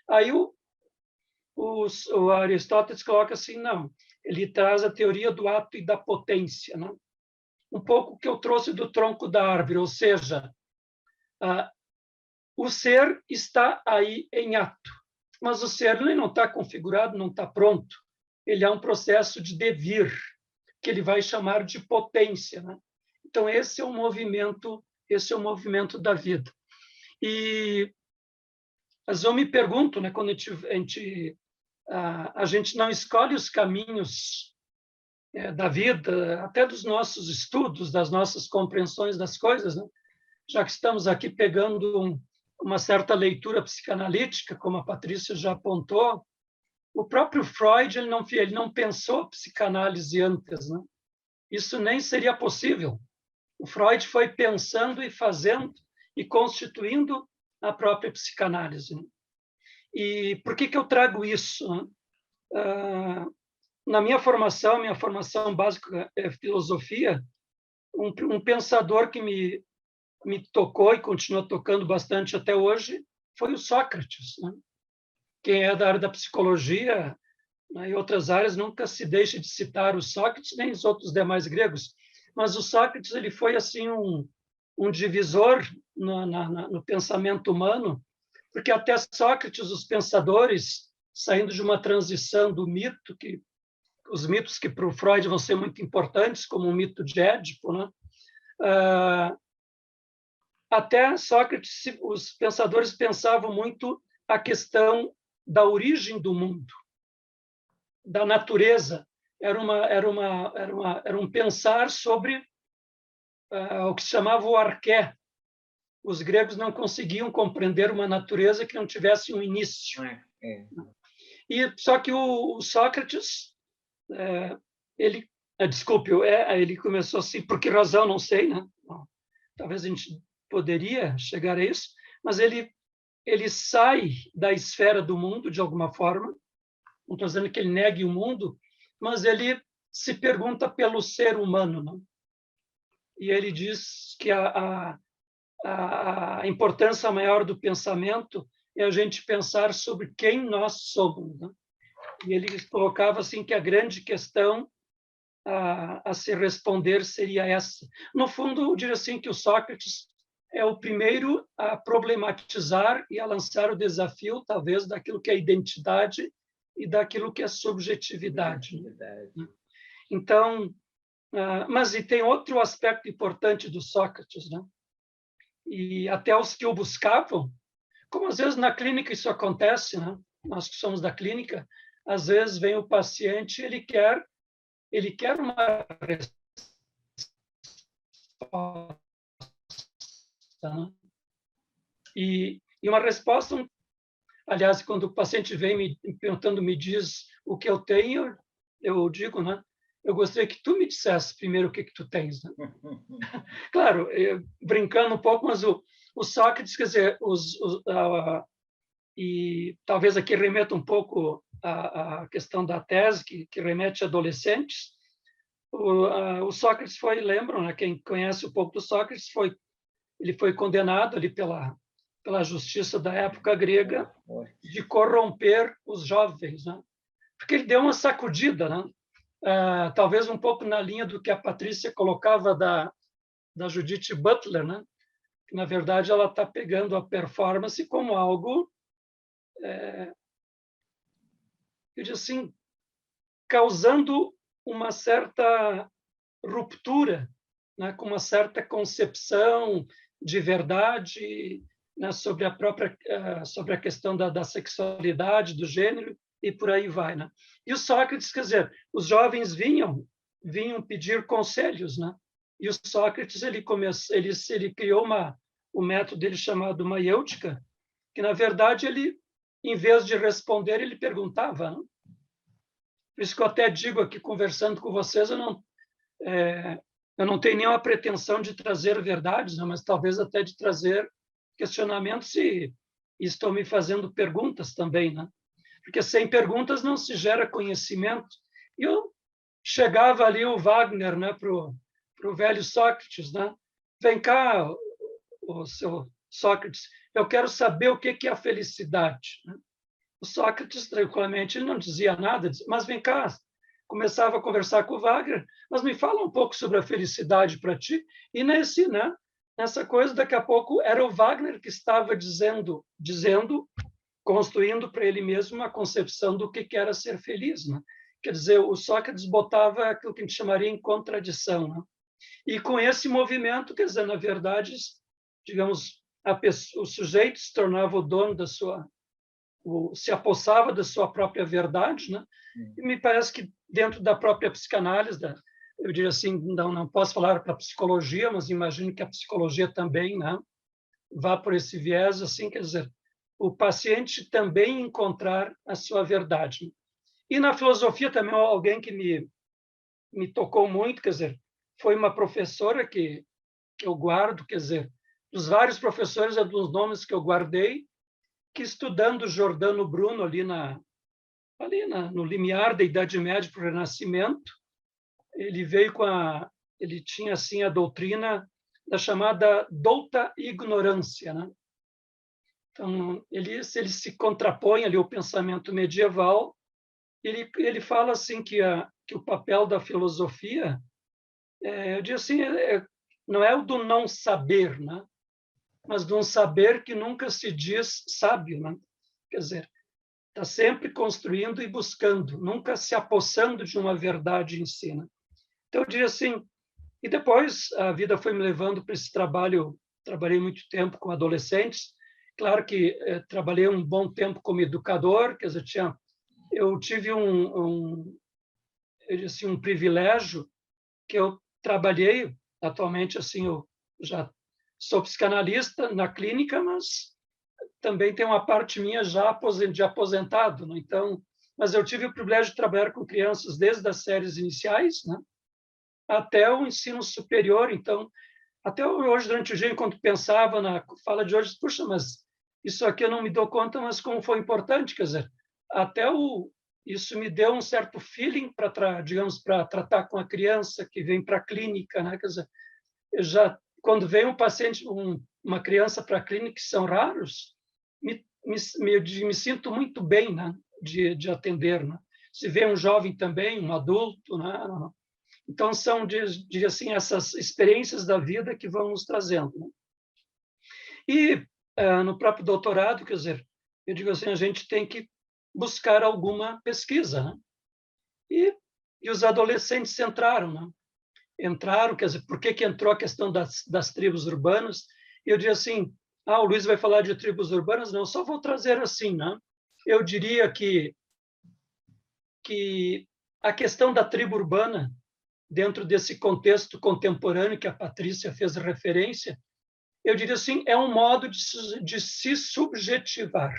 Aí o Aristóteles coloca assim, não, ele traz a teoria do ato e da potência, né? Um pouco que eu trouxe do tronco da árvore, ou seja, o ser está aí em ato, mas o ser ele não está configurado, não está pronto. Ele é um processo de devir, que ele vai chamar de potência, né? Então esse é o movimento da vida. E mas eu me pergunto, né, quando a gente não escolhe os caminhos da vida, até dos nossos estudos, das nossas compreensões das coisas, né? Já que estamos aqui pegando uma certa leitura psicanalítica, como a Patrícia já apontou, o próprio Freud ele não pensou a psicanálise antes, né? Isso nem seria possível. O Freud foi pensando e fazendo e constituindo a própria psicanálise, né? E por que eu trago isso, né? Na minha formação básica é filosofia, um pensador que me tocou e continua tocando bastante até hoje foi o Sócrates, né? Quem é da área da psicologia, né, e outras áreas nunca se deixa de citar o Sócrates nem os outros demais gregos, mas o Sócrates ele foi assim um divisor no pensamento humano, porque até Sócrates os pensadores saindo de uma transição do mito que os mitos que para o Freud vão ser muito importantes, como o mito de Édipo, né? Até Sócrates, os pensadores pensavam muito a questão da origem do mundo, da natureza. Era um pensar sobre o que se chamava o arqué. Os gregos não conseguiam compreender uma natureza que não tivesse um início. E só que o Sócrates, ele começou assim, por que razão, não sei, né? Talvez a gente poderia chegar a isso, mas ele sai da esfera do mundo, de alguma forma, não estou dizendo que ele negue o mundo, mas ele se pergunta pelo ser humano, não? E ele diz que a importância maior do pensamento é a gente pensar sobre quem nós somos, não? E ele colocava assim que a grande questão a se responder seria essa. No fundo, eu diria assim que o Sócrates é o primeiro a problematizar e a lançar o desafio, talvez, daquilo que é identidade e daquilo que é subjetividade. Então, mas e tem outro aspecto importante do Sócrates, né? E até os que o buscavam, como às vezes na clínica isso acontece, né? Nós que somos da clínica, às vezes vem o paciente, ele quer uma resposta, né? E uma resposta Aliás, quando o paciente vem me perguntando, me diz o que eu tenho, eu digo, né? Eu gostaria que tu me dissesse primeiro o que tu tens, né? Claro, brincando um pouco, mas o Sócrates, quer dizer, e talvez aqui remeta um pouco à questão da tese, que remete a adolescentes. O Sócrates foi, lembram, né? Quem conhece um pouco do Sócrates, ele foi condenado ali pela justiça da época grega de corromper os jovens, né? Porque ele deu uma sacudida, né? Talvez um pouco na linha do que a Patrícia colocava da Judith Butler, né? Que, na verdade, ela está pegando a performance como algo, eu digo assim, causando uma certa ruptura, né? Com uma certa concepção de verdade, né? Sobre a questão da sexualidade, do gênero, e por aí vai, né? E o Sócrates, quer dizer, os jovens vinham pedir conselhos, né? E o Sócrates ele criou o método dele chamado maiêutica, que na verdade ele, em vez de responder, ele perguntava, né? Por isso que eu até digo aqui, conversando com vocês, eu não tenho nenhuma pretensão de trazer verdades, né? Mas talvez até de trazer questionamentos, e estou me fazendo perguntas também, né? Porque sem perguntas não se gera conhecimento. E eu chegava ali o Wagner, né, para o velho Sócrates, né? Vem cá, o seu Sócrates, eu quero saber o que é a felicidade, né? O Sócrates, tranquilamente, ele não dizia nada, mas vem cá, começava a conversar com o Wagner, mas me fala um pouco sobre a felicidade para ti. E nessa coisa, daqui a pouco, era o Wagner que estava dizendo, construindo para ele mesmo uma concepção do que era ser feliz, né? Quer dizer, o Sócrates botava aquilo que a gente chamaria em contradição, né? E com esse movimento, quer dizer, na verdade, digamos, o sujeito se tornava o dono se apossava da sua própria verdade, né? E me parece que dentro da própria psicanálise, eu diria assim, não posso falar para a psicologia, mas imagino que a psicologia também, né, vá por esse viés, assim, quer dizer, o paciente também encontrar a sua verdade. E na filosofia também, alguém que me tocou muito, quer dizer, foi uma professora que eu guardo, quer dizer, dos vários professores, é dos nomes que eu guardei, que estudando Giordano Bruno ali no limiar da Idade Média para o Renascimento, ele veio ele tinha assim a doutrina da chamada douta ignorância, né? Então ele se contrapõe ali ao pensamento medieval. Ele fala assim que o papel da filosofia, eu digo assim, não é o do não saber, né? Mas de um saber que nunca se diz sábio, né? Quer dizer, está sempre construindo e buscando, nunca se apossando de uma verdade em si, né? Então, eu diria assim, e depois a vida foi me levando para esse trabalho, trabalhei muito tempo com adolescentes, claro que trabalhei um bom tempo como educador, quer dizer, eu tive um privilégio, que eu trabalhei, atualmente, assim, eu já sou psicanalista na clínica, mas também tem uma parte minha já de aposentado, né? Então, mas eu tive o privilégio de trabalhar com crianças desde as séries iniciais, né, até o ensino superior. Então, até hoje, durante o dia, enquanto pensava na fala de hoje, puxa, mas isso aqui eu não me dou conta, mas como foi importante, quer dizer, isso me deu um certo feeling digamos, para tratar com a criança que vem para a clínica, né? Quer dizer, quando vem um paciente, uma criança para a clínica, que são raros, me sinto muito bem, né, de atender, né? Se vê um jovem também, um adulto, né? Então são, diria assim, essas experiências da vida que vão nos trazendo, né? E no próprio doutorado, quer dizer, eu digo assim, a gente tem que buscar alguma pesquisa, né? E os adolescentes entraram, né? Quer dizer, por que entrou a questão das tribos urbanas? E eu diria assim, o Luiz vai falar de tribos urbanas? Não, só vou trazer assim, né? Eu diria que a questão da tribo urbana, dentro desse contexto contemporâneo que a Patrícia fez referência, eu diria assim, é um modo de se subjetivar.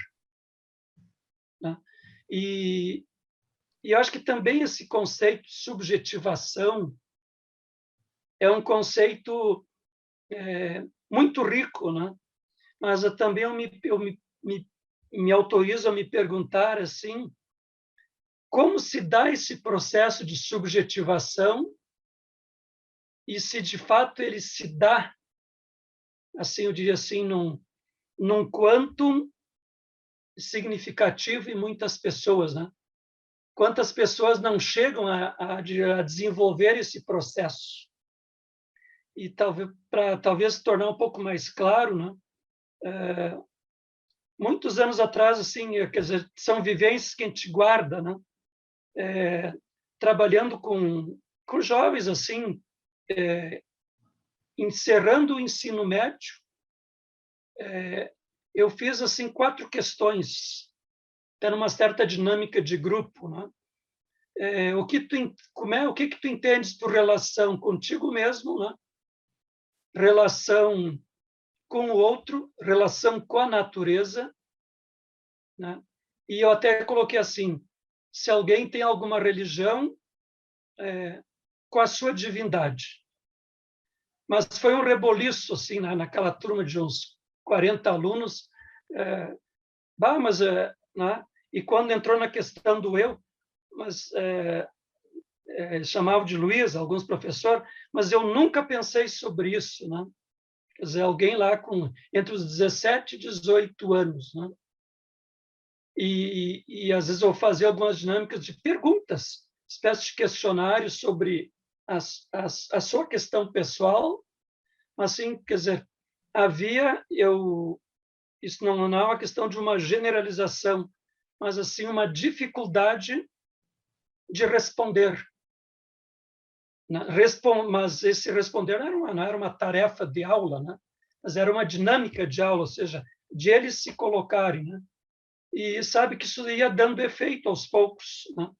E eu acho que também esse conceito de subjetivação é um conceito muito rico, né? Mas também me autorizo a me perguntar assim, como se dá esse processo de subjetivação e se de fato ele se dá, assim, eu diria assim, num quantum significativo em muitas pessoas, né? Quantas pessoas não chegam a desenvolver esse processo? E talvez tornar um pouco mais claro, né? Muitos anos atrás, assim, quer dizer, são vivências que a gente guarda, né? Trabalhando com jovens, assim, encerrando o ensino médio, eu fiz assim 4 questões, tendo uma certa dinâmica de grupo, né? O que tu entendes por relação contigo mesmo, né? Relação com o outro, relação com a natureza, né? E eu até coloquei assim: se alguém tem alguma religião, com a sua divindade. Mas foi um reboliço assim naquela turma de uns 40 alunos. Né? E quando entrou na questão do eu, mas chamavam de Luiz, alguns professores, mas eu nunca pensei sobre isso, né? Quer dizer, alguém lá entre os 17 e 18 anos, né? E às vezes eu fazia algumas dinâmicas de perguntas, espécie de questionários sobre a sua questão pessoal, assim, quer dizer, isso não é uma questão de uma generalização, mas assim uma dificuldade de responder. Mas esse responder não era uma tarefa de aula, né? Mas era uma dinâmica de aula, ou seja, de eles se colocarem, né? E sabe que isso ia dando efeito aos poucos, né?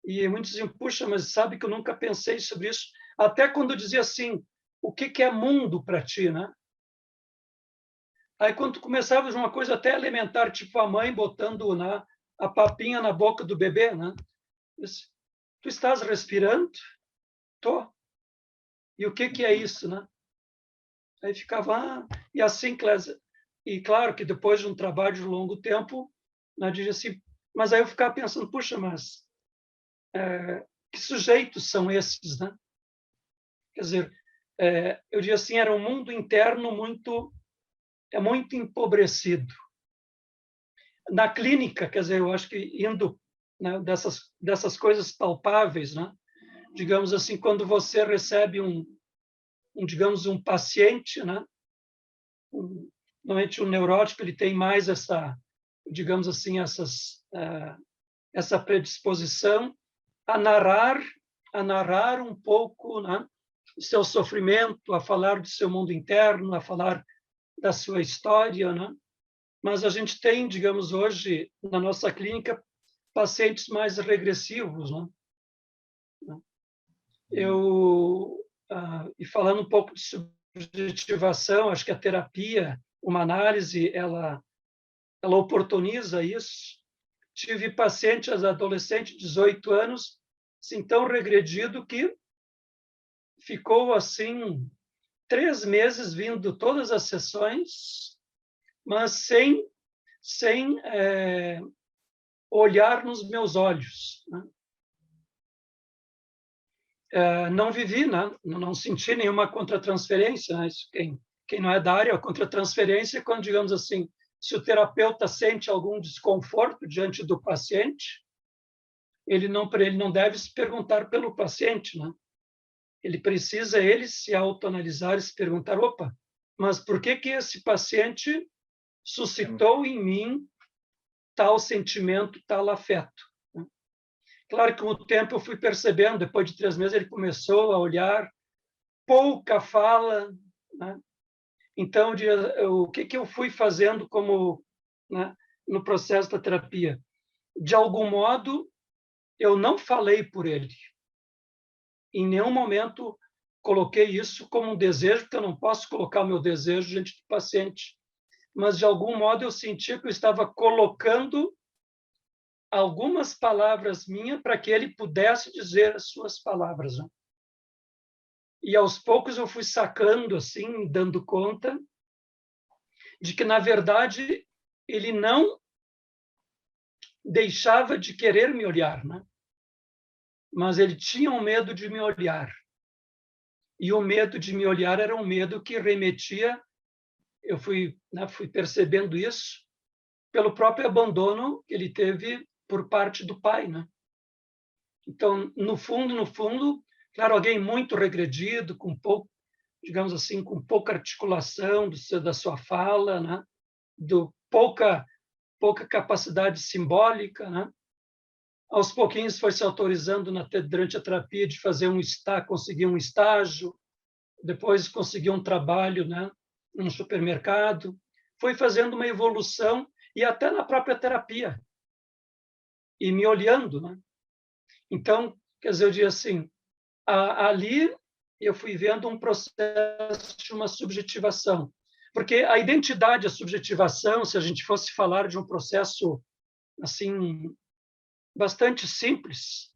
E muitos diziam, puxa, mas sabe que eu nunca pensei sobre isso. Até quando eu dizia assim, o que é mundo para ti, né? Aí quando tu começava de uma coisa até elementar, tipo a mãe botando a papinha na boca do bebê, né? Disse, tu estás respirando? Tô. E o que é isso, né? Aí ficava, e assim, e claro que depois de um trabalho de longo tempo, né, dizia assim, mas aí eu ficava pensando, puxa, mas que sujeitos são esses, né? Quer dizer, eu dizia assim, era um mundo interno muito empobrecido. Na clínica, quer dizer, eu acho que indo, né, dessas coisas palpáveis, né? Digamos assim, quando você recebe digamos, um paciente, né? Normalmente o neurótico ele tem mais digamos assim, essa predisposição a narrar um pouco, né, o seu sofrimento, a falar do seu mundo interno, a falar da sua história, né? Mas a gente tem, digamos, hoje na nossa clínica pacientes mais regressivos, né? E falando um pouco de subjetivação, acho que a terapia, uma análise, ela oportuniza isso. Tive pacientes adolescentes, 18 anos, assim, tão regredido que ficou assim 3 meses vindo todas as sessões, mas sem olhar nos meus olhos, né? Não vivi, né? Não senti nenhuma contratransferência, né? Isso, quem não é da área, a contratransferência é quando, digamos assim, se o terapeuta sente algum desconforto diante do paciente, ele não deve se perguntar pelo paciente, né? Ele precisa se autoanalisar e se perguntar, opa, mas por que esse paciente suscitou em mim tal sentimento, tal afeto? Claro que com o tempo eu fui percebendo, depois de 3 meses ele começou a olhar, pouca fala, né? Então, o que eu fui fazendo né, no processo da terapia? De algum modo, eu não falei por ele. Em nenhum momento coloquei isso como um desejo, porque eu não posso colocar o meu desejo diante do paciente. Mas, de algum modo, eu sentia que eu estava colocando algumas palavras minhas para que ele pudesse dizer as suas palavras. Né? E aos poucos eu fui sacando, assim, dando conta de que, na verdade, ele não deixava de querer me olhar, né? Mas ele tinha um medo de me olhar. E o medo de me olhar era um medo que remetia, eu fui percebendo isso, pelo próprio abandono que ele teve por parte do pai, né? Então, no fundo, claro, alguém muito regredido, com pouco, digamos assim, com pouca articulação da sua fala, né? Pouca capacidade simbólica, né? Aos pouquinhos foi se autorizando durante a terapia de conseguir um estágio, depois conseguir um trabalho, né? Num supermercado, foi fazendo uma evolução e até na própria terapia e me olhando, né? Então, quer dizer, eu digo assim, ali eu fui vendo um processo de uma subjetivação, porque a identidade, a subjetivação, se a gente fosse falar de um processo assim bastante simples,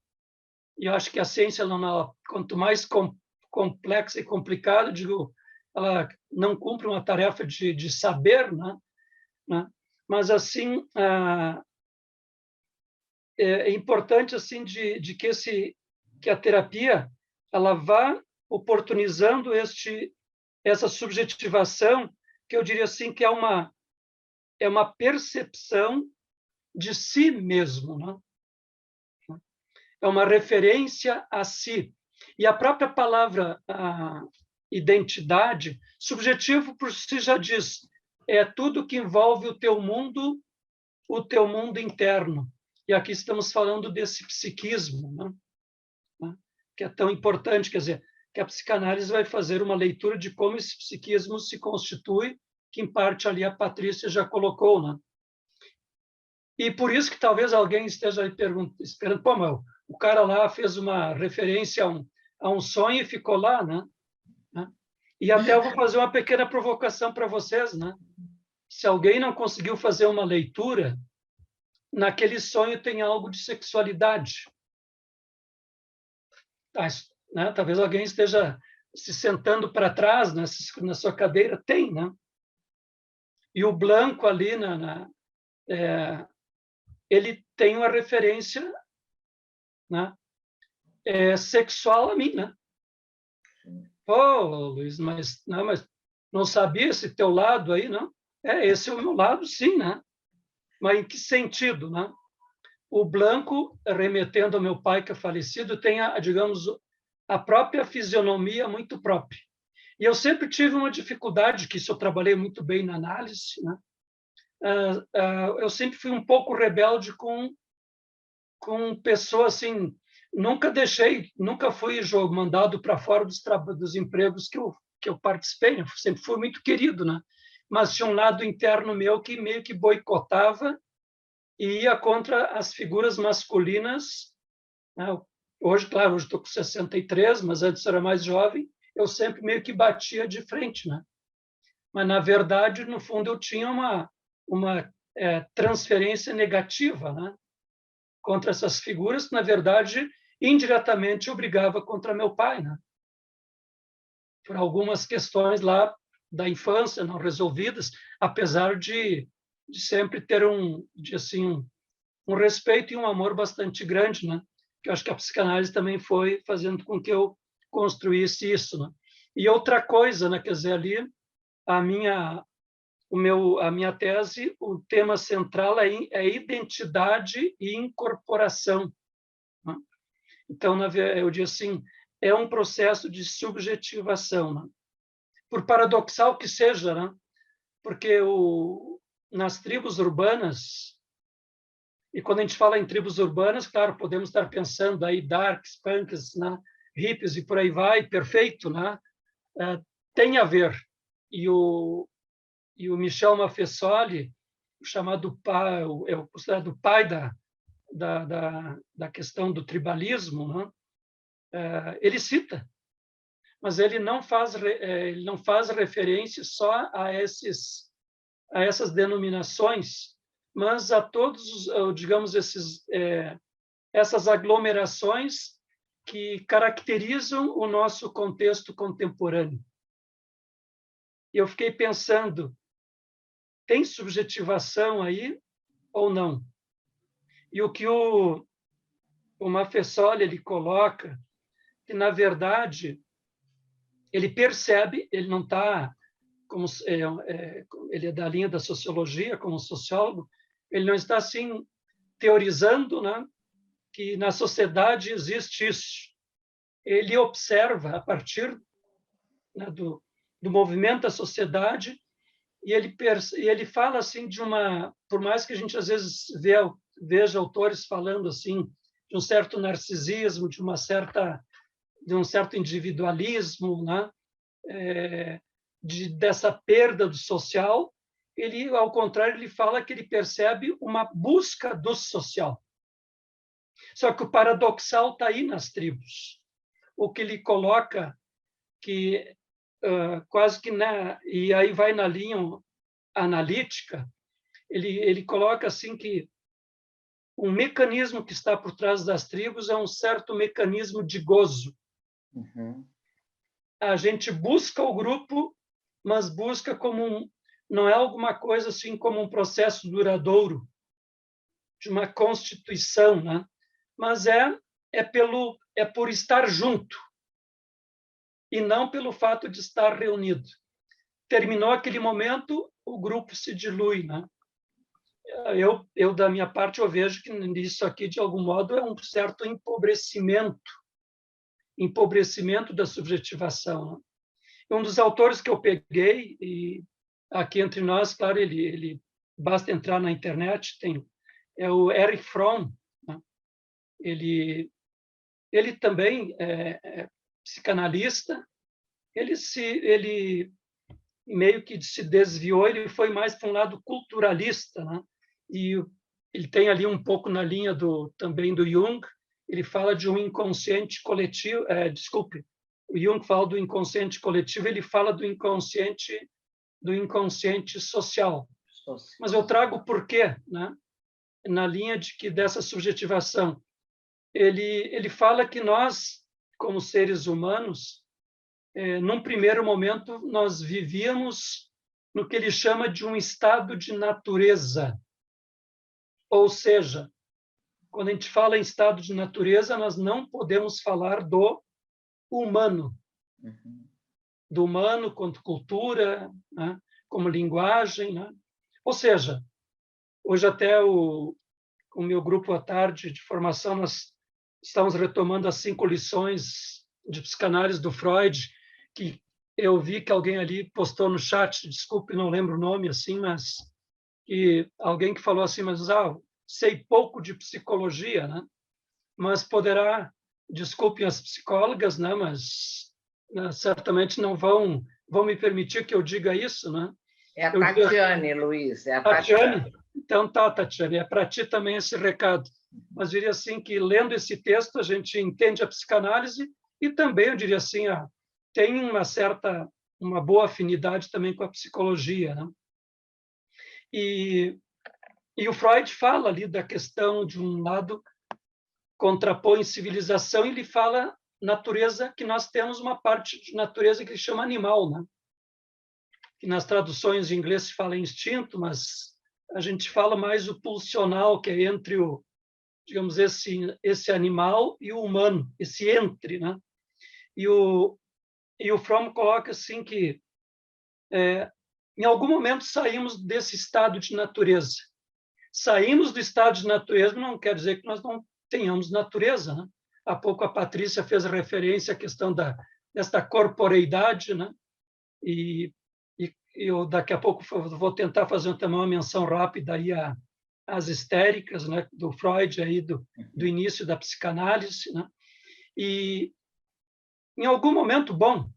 e eu acho que a ciência, quanto mais complexa e complicada, digo, ela não cumpre uma tarefa de saber, né? Mas assim é importante assim de que a terapia ela vá oportunizando essa subjetivação, que eu diria assim que é uma percepção de si mesmo, né? É uma referência a si. E a própria palavra identidade, subjetivo por si já diz, é tudo que envolve o teu mundo interno. E aqui estamos falando desse psiquismo, né? Que é tão importante, quer dizer, que a psicanálise vai fazer uma leitura de como esse psiquismo se constitui, que em parte ali a Patrícia já colocou, né? E por isso que talvez alguém esteja aí esperando, pô, mas o cara lá fez uma referência a um sonho e ficou lá, né? E até eu vou fazer uma pequena provocação para vocês, né? Se alguém não conseguiu fazer uma leitura, naquele sonho tem algo de sexualidade. Né? Talvez alguém esteja se sentando para trás na sua cadeira, tem, né? E o Blanco ali, ele tem uma referência, né? Sexual a mim, né? Pô, Luiz, mas não sabia esse teu lado aí, não? Esse é o meu lado, sim, né? Mas em que sentido, né? O Blanco, remetendo ao meu pai que é falecido, tem, digamos, a própria fisionomia muito própria. E eu sempre tive uma dificuldade, que isso eu trabalhei muito bem na análise, né? Eu sempre fui um pouco rebelde com pessoas assim, nunca fui mandado para fora dos empregos que eu participei, né? Sempre fui muito querido, né? Mas tinha um lado interno meu que meio que boicotava e ia contra as figuras masculinas, né? Hoje, claro, hoje estou com 63, mas antes era mais jovem, eu sempre meio que batia de frente, né? Mas, na verdade, no fundo, eu tinha uma transferência negativa, né? Contra essas figuras, que, na verdade, indiretamente obrigava contra meu pai, né? Por algumas questões lá da infância não resolvidas, apesar de sempre ter um respeito e um amor bastante grande, né? Que eu acho que a psicanálise também foi fazendo com que eu construísse isso, né? E outra coisa, né? Quer dizer, ali a minha tese, o tema central é identidade e incorporação, né? Então, eu digo assim, é um processo de subjetivação, né? Por paradoxal que seja, né? Porque nas tribos urbanas, e quando a gente fala em tribos urbanas, claro, podemos estar pensando aí darks, punks, né? Hippies e por aí vai, perfeito, né? Tem a ver. E o Michel Maffesoli, o chamado pai, é considerado o pai da questão do tribalismo, né? Ele cita, mas ele não faz referência só a essas denominações, mas a todos, digamos, essas aglomerações que caracterizam o nosso contexto contemporâneo. E eu fiquei pensando, tem subjetivação aí ou não? E o que o Maffesoli ele coloca, que, na verdade, ele percebe, ele não está, como ele é da linha da sociologia, como sociólogo, ele não está, assim, teorizando, né, que na sociedade existe isso. Ele observa, a partir, né, do movimento da sociedade, e ele fala assim de por mais que a gente às vezes veja autores falando assim de um certo narcisismo, de um certo individualismo, né? Dessa perda do social, ele, ao contrário, ele fala que ele percebe uma busca do social. Só que o paradoxal está aí nas tribos. O que ele coloca que quase que e aí vai na linha analítica, ele coloca assim que um mecanismo que está por trás das tribos é um certo mecanismo de gozo. Uhum. A gente busca o grupo, mas busca não é alguma coisa assim como um processo duradouro de uma constituição, né? Mas é por estar junto e não pelo fato de estar reunido. Terminou aquele momento, o grupo se dilui, né? Eu da minha parte, eu vejo que isso aqui, de algum modo, é um certo empobrecimento da subjetivação, né? Um dos autores que eu peguei, e aqui entre nós, claro, ele basta entrar na internet, é o Erich Fromm, né? Ele também é psicanalista, ele meio que se desviou, ele foi mais para um lado culturalista, né? E ele tem ali um pouco na linha também do Jung, ele fala de um inconsciente coletivo, o Jung fala do inconsciente coletivo, ele fala do inconsciente social. Mas eu trago o porquê, né? Na linha dessa subjetivação. Ele fala que nós, como seres humanos, num primeiro momento, nós vivíamos no que ele chama de um estado de natureza. Ou seja, quando a gente fala em estado de natureza, nós não podemos falar do humano. Uhum. Do humano quanto cultura, né? Como linguagem, né? Ou seja, hoje até o meu grupo à tarde de formação, nós estamos retomando as 5 lições de psicanálise do Freud, que eu vi que alguém ali postou no chat, desculpe, não lembro o nome, assim, mas que alguém que falou assim, mas sei pouco de psicologia, né? Mas poderá, desculpem as psicólogas, né? Mas certamente não vão me permitir que eu diga isso, né? É a Tatiane, Luiz, é a Tatiane. Então tá, Tatiane, é para ti também esse recado. Mas diria assim que, lendo esse texto, a gente entende a psicanálise e também, eu diria assim, tem uma boa afinidade também com a psicologia, né? E o Freud fala ali da questão, de um lado, contrapõe civilização, e ele fala natureza, que nós temos uma parte de natureza que ele chama animal, né? Que nas traduções de inglês se fala instinto, mas a gente fala mais o pulsional, que é entre digamos, esse animal e o humano, esse entre, né? E o Fromm coloca assim que em algum momento saímos desse estado de natureza. Saímos do estado de natureza não quer dizer que nós não tenhamos natureza, né? Há pouco a Patrícia fez referência à questão desta corporeidade, né? E eu daqui a pouco vou tentar fazer também uma menção rápida aí às histéricas, né, do Freud aí do início da psicanálise, né? E em algum momento, bom,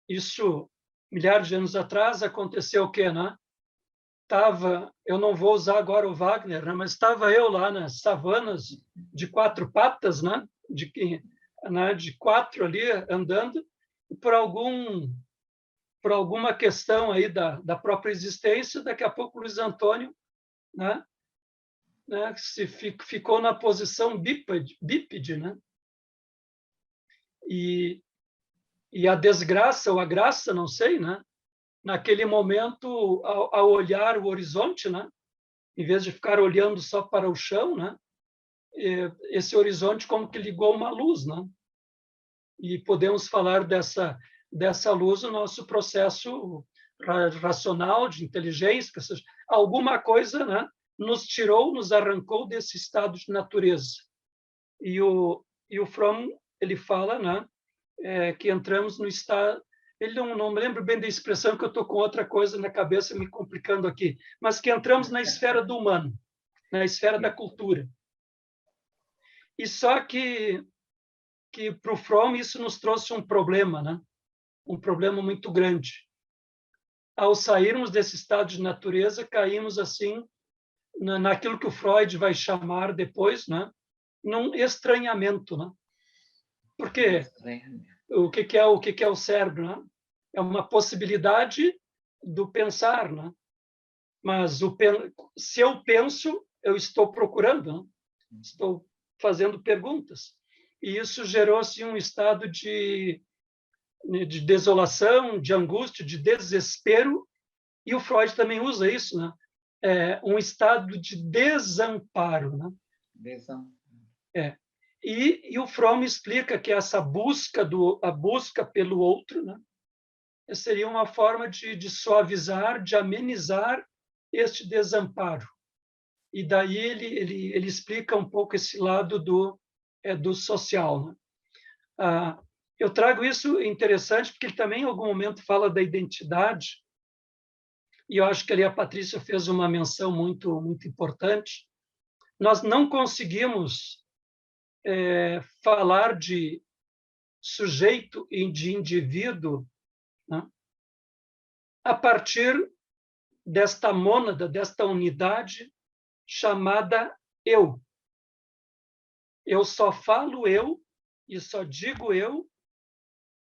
isso milhares de anos atrás aconteceu o quê, né? Eu não vou usar agora o Wagner, né, mas estava eu lá nas savanas de 4 patas, né, de 4 ali andando, e por alguma questão aí da própria existência, daqui a pouco o Luiz Antônio, né, né, ficou na posição bípede, né? E a desgraça ou a graça, não sei, né? Naquele momento, ao olhar o horizonte, né? Em vez de ficar olhando só para o chão, né? Esse horizonte como que ligou uma luz, né? E podemos falar dessa luz no nosso processo racional de inteligência, ou seja, alguma coisa, né? Nos tirou, nos arrancou desse estado de natureza. E o Fromm, ele fala, né? Que entramos no estado... Ele não me lembro bem da expressão, que eu estou com outra coisa na cabeça me complicando aqui, mas que entramos na esfera do humano, na esfera da cultura. E só que para o Fromm isso nos trouxe um problema, né? Um problema muito grande. Ao sairmos desse estado de natureza, caímos assim naquilo que o Freud vai chamar depois, né? Num estranhamento, né? Porque o que é o cérebro, né? É uma possibilidade do pensar, né? Mas se eu penso, eu estou procurando, né? Estou fazendo perguntas. E isso gerou assim, um estado de desolação, de angústia, de desespero, e o Freud também usa isso, né? Um estado de desamparo, né? E o Fromm explica que essa a busca pelo outro, né? Seria uma forma de suavizar, de amenizar este desamparo. E daí ele explica um pouco esse lado do social, né? Eu trago isso interessante porque ele também, em algum momento, fala da identidade, e eu acho que ali a Patrícia fez uma menção muito, muito importante. Nós não conseguimos falar de sujeito e de indivíduo, né, a partir desta mônada, desta unidade chamada eu. Eu só falo eu e só digo eu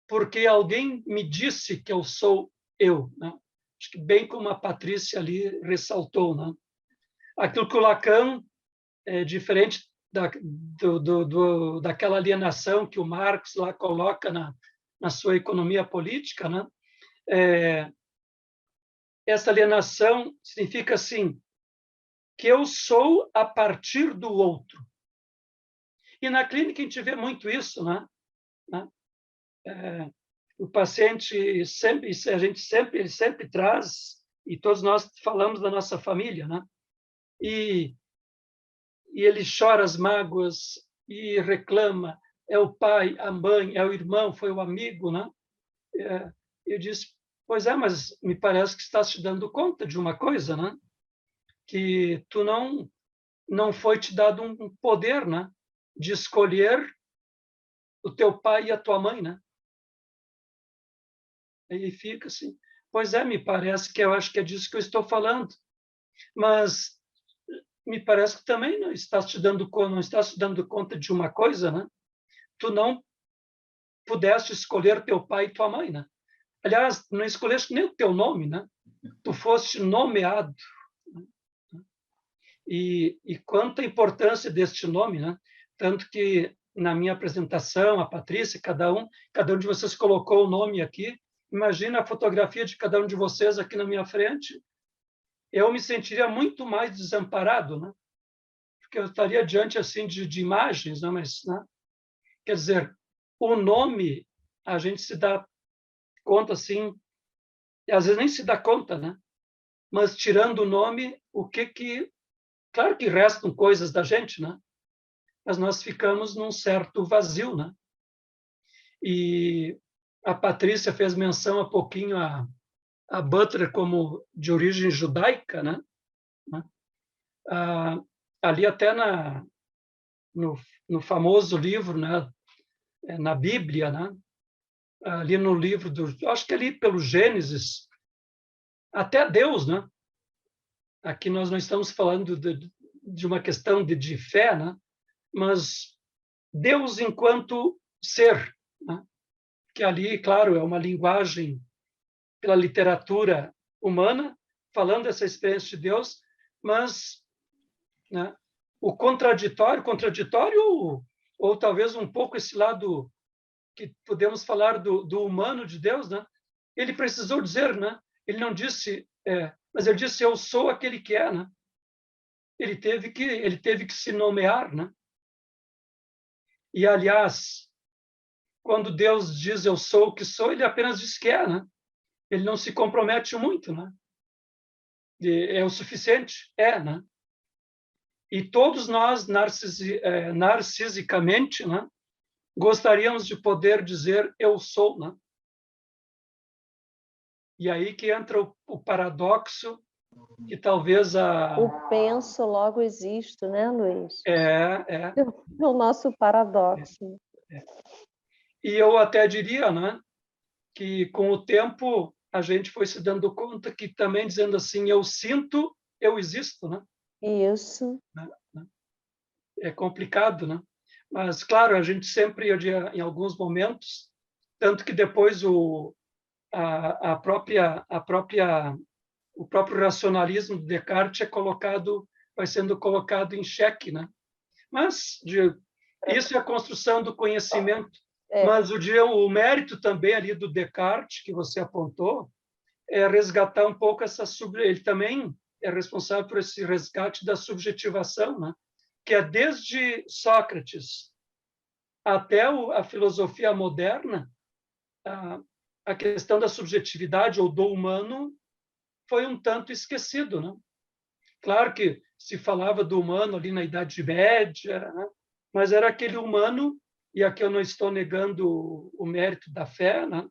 porque alguém me disse que eu sou eu, né? Acho que bem como a Patrícia ali ressaltou, né? Aquilo que o Lacan, diferente daquela alienação que o Marx lá coloca na sua economia política, né? Essa alienação significa assim, que eu sou a partir do outro. E na clínica a gente vê muito isso, né? O paciente sempre, ele sempre traz, e todos nós falamos da nossa família, né? E ele chora as mágoas e reclama, é o pai, a mãe, é o irmão, foi o amigo, né? Eu disse, pois é, mas me parece que estás te dando conta de uma coisa, né? Que tu não foi te dado um poder, né? De escolher o teu pai e a tua mãe, né? Aí fica assim, pois é, me parece que eu acho que é disso que eu estou falando, mas me parece que também não estás te dando conta de uma coisa, né? Tu não pudeste escolher teu pai e tua mãe, né? Aliás, não escolheste nem o teu nome, né? Tu foste nomeado. Né? E quanta importância deste nome, né? Tanto que na minha apresentação, a Patrícia, cada um de vocês colocou o nome aqui. Imagina a fotografia de cada um de vocês aqui na minha frente. Eu me sentiria muito mais desamparado, né? Porque eu estaria diante assim de imagens, né? Mas, né? Quer dizer, o nome a gente se dá conta assim, e às vezes nem se dá conta, né? Mas tirando o nome, claro que restam coisas da gente, né? Mas nós ficamos num certo vazio, né? E a Patrícia fez menção há pouquinho a Butler como de origem judaica, né? Ali até no famoso livro, né? Na Bíblia, né? Ali no livro acho que ali pelo Gênesis, até Deus, né? Aqui nós não estamos falando de uma questão de fé, né? Mas Deus enquanto ser, né? Que ali, claro, é uma linguagem pela literatura humana, falando dessa experiência de Deus, mas, né, o contraditório ou talvez um pouco esse lado que podemos falar do humano de Deus, né? Ele precisou dizer, né? Ele não disse, mas ele disse, eu sou aquele que é, né? Ele teve que se nomear, né? E, aliás, quando Deus diz eu sou o que sou, ele apenas diz que é, né? Ele não se compromete muito, né? É o suficiente, né? E todos nós, narcisicamente, né, gostaríamos de poder dizer eu sou, né? E aí que entra o paradoxo que talvez O penso, logo existo, né, Luiz? É o nosso paradoxo. E eu até diria, né, que com o tempo a gente foi se dando conta que também dizendo assim, eu sinto, eu existo, né? Isso. É complicado, né? Mas, claro, a gente sempre, em alguns momentos, tanto que depois o próprio racionalismo de Descartes vai sendo colocado em xeque, né? Mas isso é a construção do conhecimento. Mas o mérito também ali do Descartes, que você apontou, é resgatar um pouco ele também é responsável por esse resgate da subjetivação, né? Que é desde Sócrates até a filosofia moderna, a questão da subjetividade ou do humano foi um tanto esquecido, né? Claro que se falava do humano ali na Idade Média, né? Mas era aquele humano, e aqui eu não estou negando o mérito da fé, né?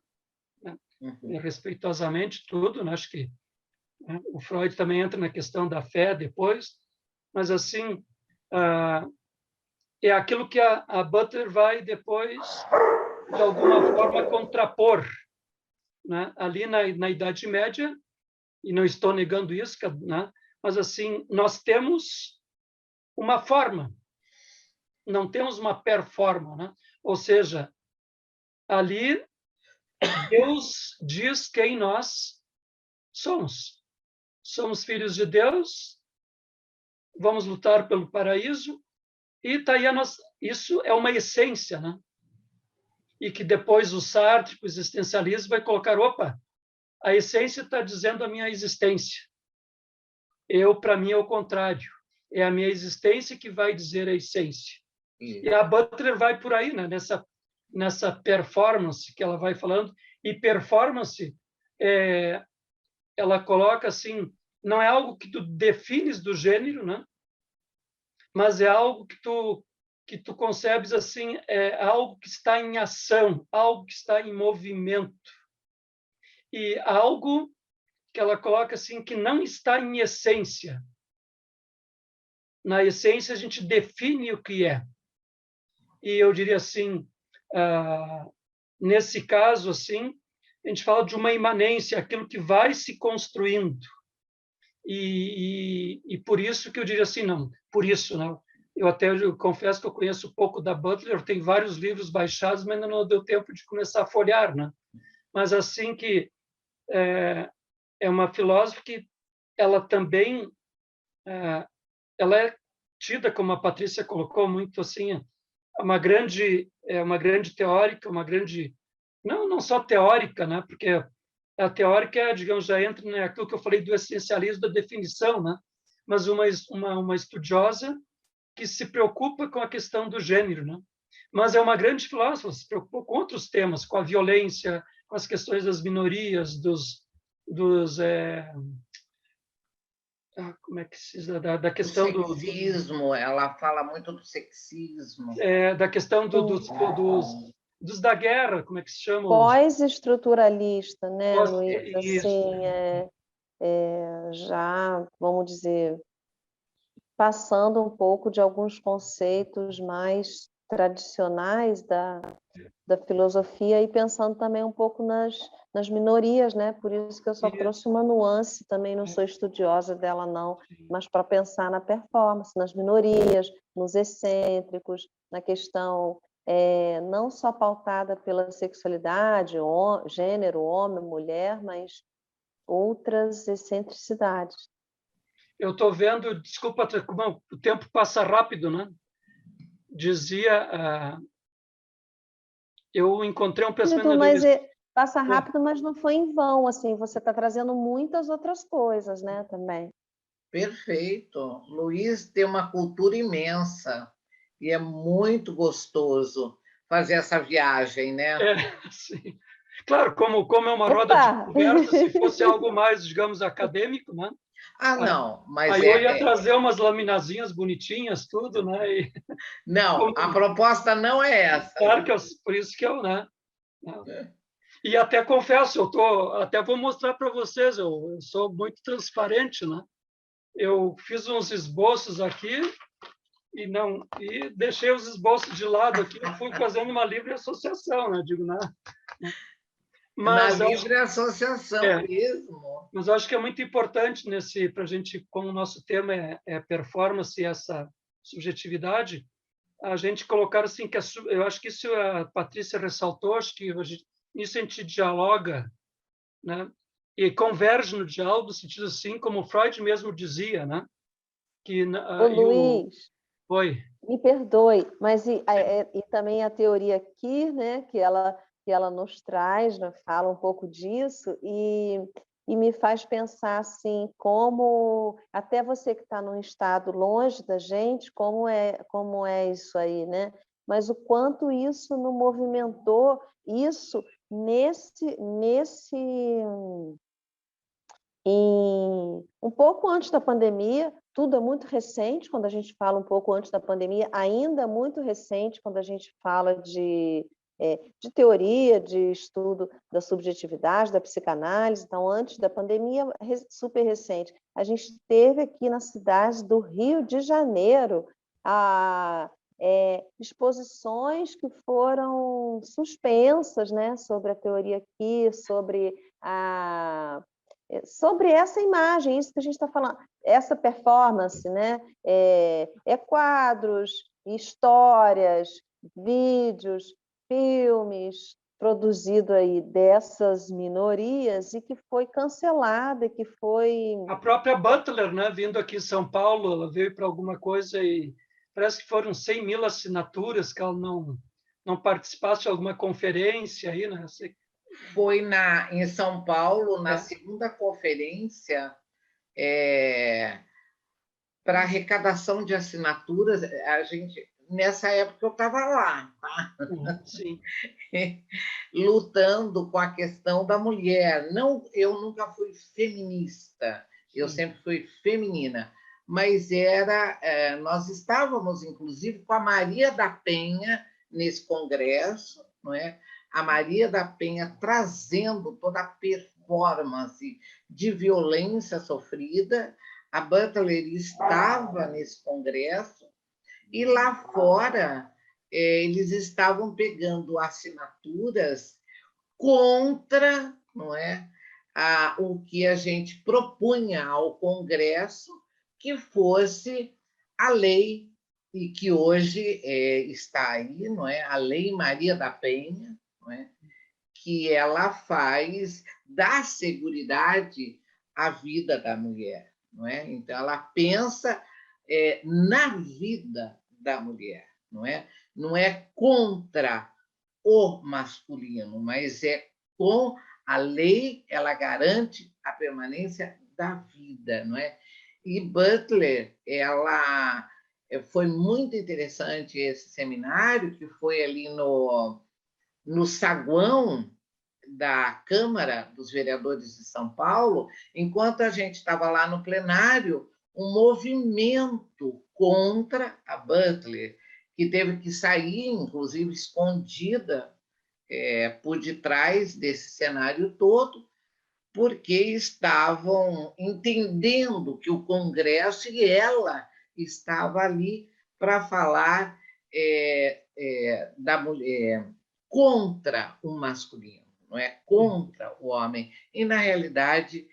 Respeitosamente tudo, né? Acho que, né, o Freud também entra na questão da fé depois, mas assim é aquilo que a Butler vai depois de alguma forma contrapor, né? Ali na Idade Média, e não estou negando isso, né? Mas assim nós temos uma forma, não temos uma performance, né? Ou seja, ali Deus diz quem nós somos. Somos filhos de Deus, vamos lutar pelo paraíso, e tá aí isso é uma essência, né? E que depois o Sartre, o existencialismo, vai colocar, opa, a essência está dizendo a minha existência. Para mim, é o contrário. É a minha existência que vai dizer a essência. E a Butler vai por aí, né? Nessa performance que ela vai falando. E performance, ela coloca assim, não é algo que tu defines do gênero, né? Mas é algo que tu concebes assim, é algo que está em ação, algo que está em movimento. E algo que ela coloca assim, que não está em essência. Na essência, a gente define o que é. E eu diria assim, nesse caso, assim, a gente fala de uma imanência, aquilo que vai se construindo. E por isso que eu diria assim, não, por isso, não. Eu confesso que eu conheço pouco da Butler, eu tenho vários livros baixados, mas ainda não deu tempo de começar a folhear, né? Mas assim que é uma filósofa que ela também ela é tida, como a Patrícia colocou muito assim, uma grande teórica, uma grande não só teórica, né? Porque a teórica, digamos, já entra naquilo que eu falei do essencialismo da definição, né? Mas uma estudiosa que se preocupa com a questão do gênero, né? Mas é uma grande filósofa, se preocupa com outros temas, com a violência, com as questões das minorias, como é que se diz, da questão do sexismo, ela fala muito do sexismo. Da questão dos da guerra, como é que se chama? Pós-estruturalista, né, Luiz? Assim, já, vamos dizer, passando um pouco de alguns conceitos mais tradicionais da filosofia e pensando também um pouco nas minorias, né? Por isso que eu só trouxe uma nuance, também não sou estudiosa dela não, mas para pensar na performance, nas minorias, nos excêntricos, na questão não só pautada pela sexualidade, gênero, homem, mulher, mas outras excentricidades. eu estou vendo, desculpa, como o tempo passa rápido, né? Dizia, eu encontrei um pensamento na Mas Bíblia. passa rápido, mas não foi em vão, assim, você está trazendo muitas outras coisas, né, também. Perfeito. Luiz tem uma cultura imensa e é muito gostoso fazer essa viagem, né? Sim. Claro, como é uma roda de Opa! conversa, se fosse algo mais, digamos, acadêmico, né? Ah, não, mas Aí eu ia trazer umas laminazinhas bonitinhas, tudo, né? E, não, a proposta não é essa. claro que por isso que eu, né? E até confesso, até vou mostrar para vocês, eu sou muito transparente, né? Eu fiz uns esboços aqui e deixei os esboços de lado aqui, eu fui fazendo uma livre associação, né? Digo, né? Na Mas livre associação mesmo. mas acho que é muito importante para a gente, como o nosso tema é performance e essa subjetividade, a gente colocar assim que eu acho que isso a Patrícia ressaltou, acho que isso a gente dialoga, né? E converge no diálogo no sentido assim, como Freud mesmo dizia, né? Que Ô, Luiz, Oi. me perdoe, mas e também a teoria aqui, né, que ela nos traz, né, fala um pouco disso, e me faz pensar assim, como até você que está num estado longe da gente, como é isso aí, né? Mas o quanto isso não movimentou isso nesse um pouco antes da pandemia, tudo é muito recente, quando a gente fala um pouco antes da pandemia, ainda muito recente quando a gente fala de teoria, de estudo da subjetividade, da psicanálise, então antes da pandemia, super recente. A gente teve aqui na cidade do Rio de Janeiro exposições que foram suspensas, né, sobre a teoria aqui, sobre essa imagem, isso que a gente está falando, essa performance, né? Quadros, histórias, vídeos, filmes, produzido aí dessas minorias e que foi cancelada, que foi... A própria Butler, né, vindo aqui em São Paulo, ela veio para alguma coisa e parece que foram 100.000 assinaturas que ela não participasse de alguma conferência aí, né? Foi em São Paulo, na segunda conferência para arrecadação de assinaturas. A gente, nessa época eu estava lá, tá? Sim. Lutando com a questão da mulher. Não, eu nunca fui feminista, eu sempre fui feminina, mas nós estávamos, inclusive, com a Maria da Penha nesse congresso, não é? A Maria da Penha trazendo toda a performance de violência sofrida. A Butler estava nesse congresso e lá fora eles estavam pegando assinaturas contra, não é, o que a gente propunha ao Congresso que fosse a lei e que hoje está aí, não é, a Lei Maria da Penha, não é, que ela faz da seguridade à vida da mulher, não é? Então ela pensa na vida da mulher, não é? Não é contra o masculino, mas com a lei, ela garante a permanência da vida, não é? E Butler, ela foi muito interessante esse seminário que foi ali no saguão da Câmara dos Vereadores de São Paulo, enquanto a gente estava lá no plenário, um movimento contra a Butler, que teve que sair, inclusive escondida por detrás desse cenário todo, porque estavam entendendo que o Congresso e ela estava ali para falar da mulher contra o masculino, não é? Contra o homem. E, na realidade,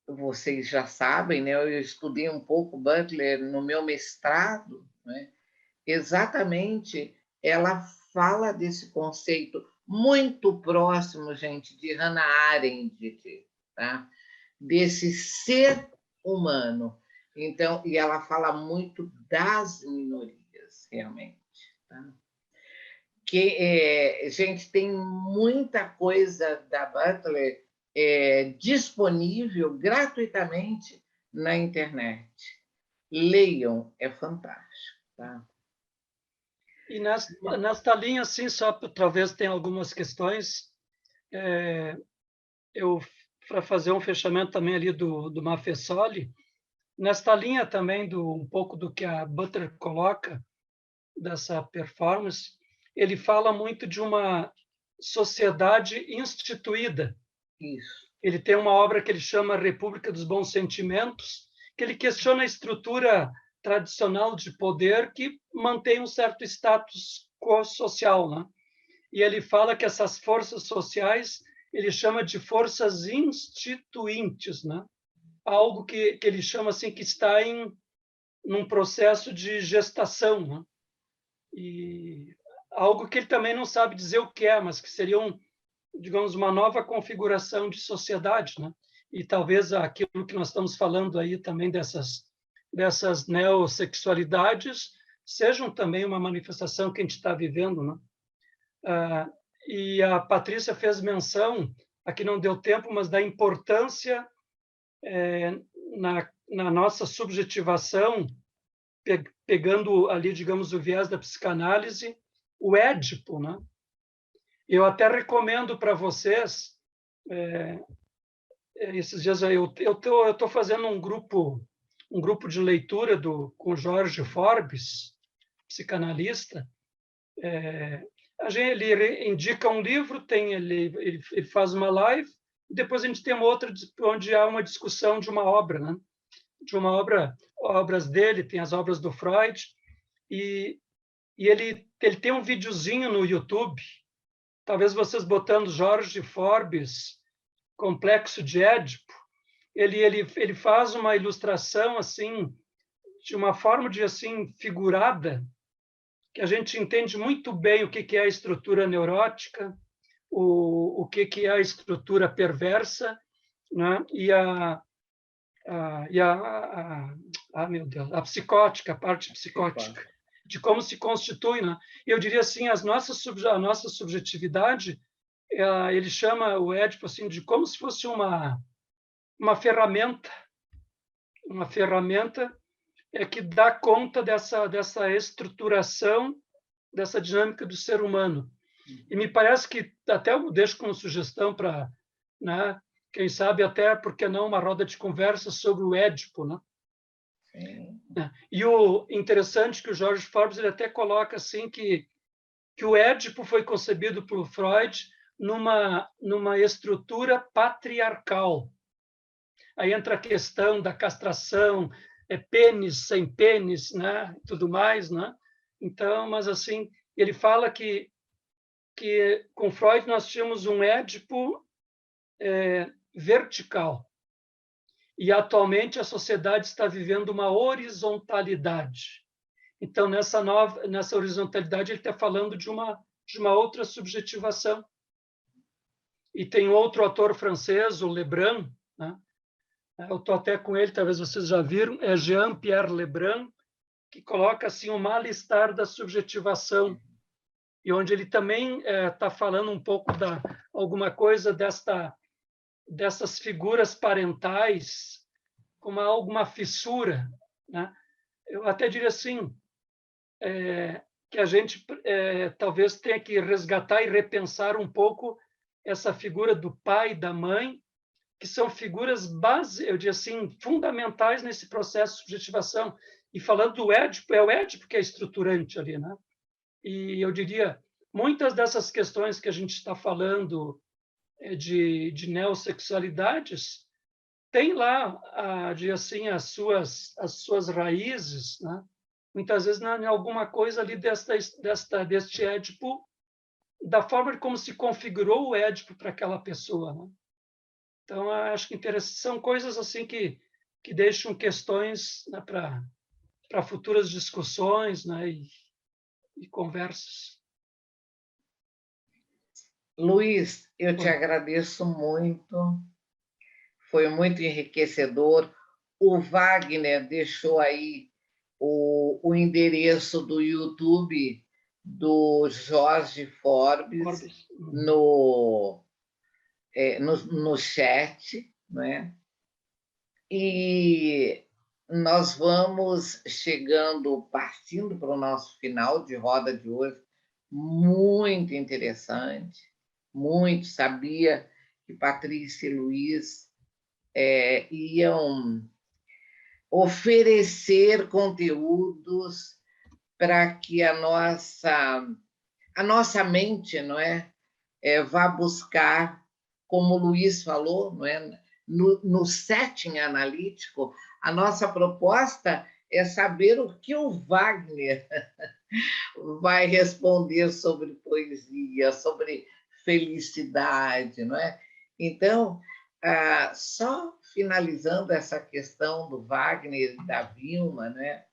vocês já sabem, né? Eu estudei um pouco Butler no meu mestrado, né? Exatamente, ela fala desse conceito muito próximo, gente, de Hannah Arendt, tá? desse ser humano. Então, e ela fala muito das minorias, realmente. Tá? Gente, tem muita coisa da Butler disponível gratuitamente na internet. Leiam, é fantástico. Tá? E nesta linha, assim, só talvez tenha algumas questões, eu para fazer um fechamento também ali do Maffesoli, nesta linha também um pouco do que a Butler coloca dessa performance, ele fala muito de uma sociedade instituída. Isso. Ele tem uma obra que ele chama República dos Bons Sentimentos, que ele questiona a estrutura tradicional de poder que mantém um certo status quo social, né? E ele fala que essas forças sociais ele chama de forças instituintes, né? Algo que ele chama assim que está num processo de gestação, né? E algo que ele também não sabe dizer o que é, mas que seria digamos, uma nova configuração de sociedade, né? E talvez aquilo que nós estamos falando aí também dessas neossexualidades sejam também uma manifestação que a gente está vivendo, né? E a Patrícia fez menção, aqui não deu tempo, mas da importância na nossa subjetivação, pegando ali, digamos, o viés da psicanálise, o Édipo, né? Eu até recomendo para vocês, esses dias eu estou fazendo um grupo de leitura com Jorge Forbes, psicanalista. Ele indica um livro, ele faz uma live, e depois a gente tem uma outra onde há uma discussão de uma obra, né? De uma obras dele, tem as obras do Freud, e ele tem um videozinho no YouTube. Talvez vocês botando Jorge Forbes, Complexo de Édipo, ele faz uma ilustração assim de uma forma de assim figurada que a gente entende muito bem o que é a estrutura neurótica, o que é a estrutura perversa, né? Meu Deus, a psicótica, a parte psicótica, de como se constitui, né? Eu diria assim, a nossa subjetividade, ele chama o Édipo assim de como se fosse uma ferramenta que dá conta dessa estruturação, dessa dinâmica do ser humano. E me parece que até eu deixo como sugestão para, né, quem sabe até, por que não, uma roda de conversa sobre o Édipo, né? Sim. E o interessante que o Jorge Forbes ele até coloca assim que o Édipo foi concebido por Freud numa estrutura patriarcal. Aí entra a questão da castração, pênis sem pênis, né, tudo mais, né? Então, mas assim, ele fala que com Freud nós tínhamos um Édipo vertical. E atualmente a sociedade está vivendo uma horizontalidade. Então, nessa horizontalidade, ele está falando de uma outra subjetivação. E tem outro autor francês, o Lebrun, né? Eu estou até com ele, talvez vocês já viram, é Jean-Pierre Lebrun, que coloca assim o mal-estar da subjetivação, e onde ele também está falando um pouco alguma coisa dessas figuras parentais, como alguma fissura, né? Eu até diria assim, que a gente talvez tenha que resgatar e repensar um pouco essa figura do pai e da mãe, que são figuras eu diria assim, fundamentais nesse processo de subjetivação. E falando do Édipo, é o Édipo que é estruturante ali, né? E eu diria, muitas dessas questões que a gente está falando de neossexualidades tem lá, assim, as suas raízes, né? Muitas vezes em alguma coisa ali deste Édipo, da forma como se configurou o Édipo para aquela pessoa, né? Então, acho que são coisas assim que deixam questões, né, para futuras discussões, né, e conversas. Luiz, eu te agradeço muito. foi muito enriquecedor. O Wagner deixou aí o endereço do YouTube do Jorge Forbes no chat, né? E nós vamos chegando, partindo para o nosso final de roda de hoje, muito interessante, muito. Sabia que Patrícia e Luiz iam oferecer conteúdos para que a nossa mente, não é, vá buscar, como o Luiz falou, não é, no setting analítico, a nossa proposta é saber o que o Wagner vai responder sobre poesia, sobre felicidade, não é? Então, só finalizando essa questão do Wagner e da Vilma, né?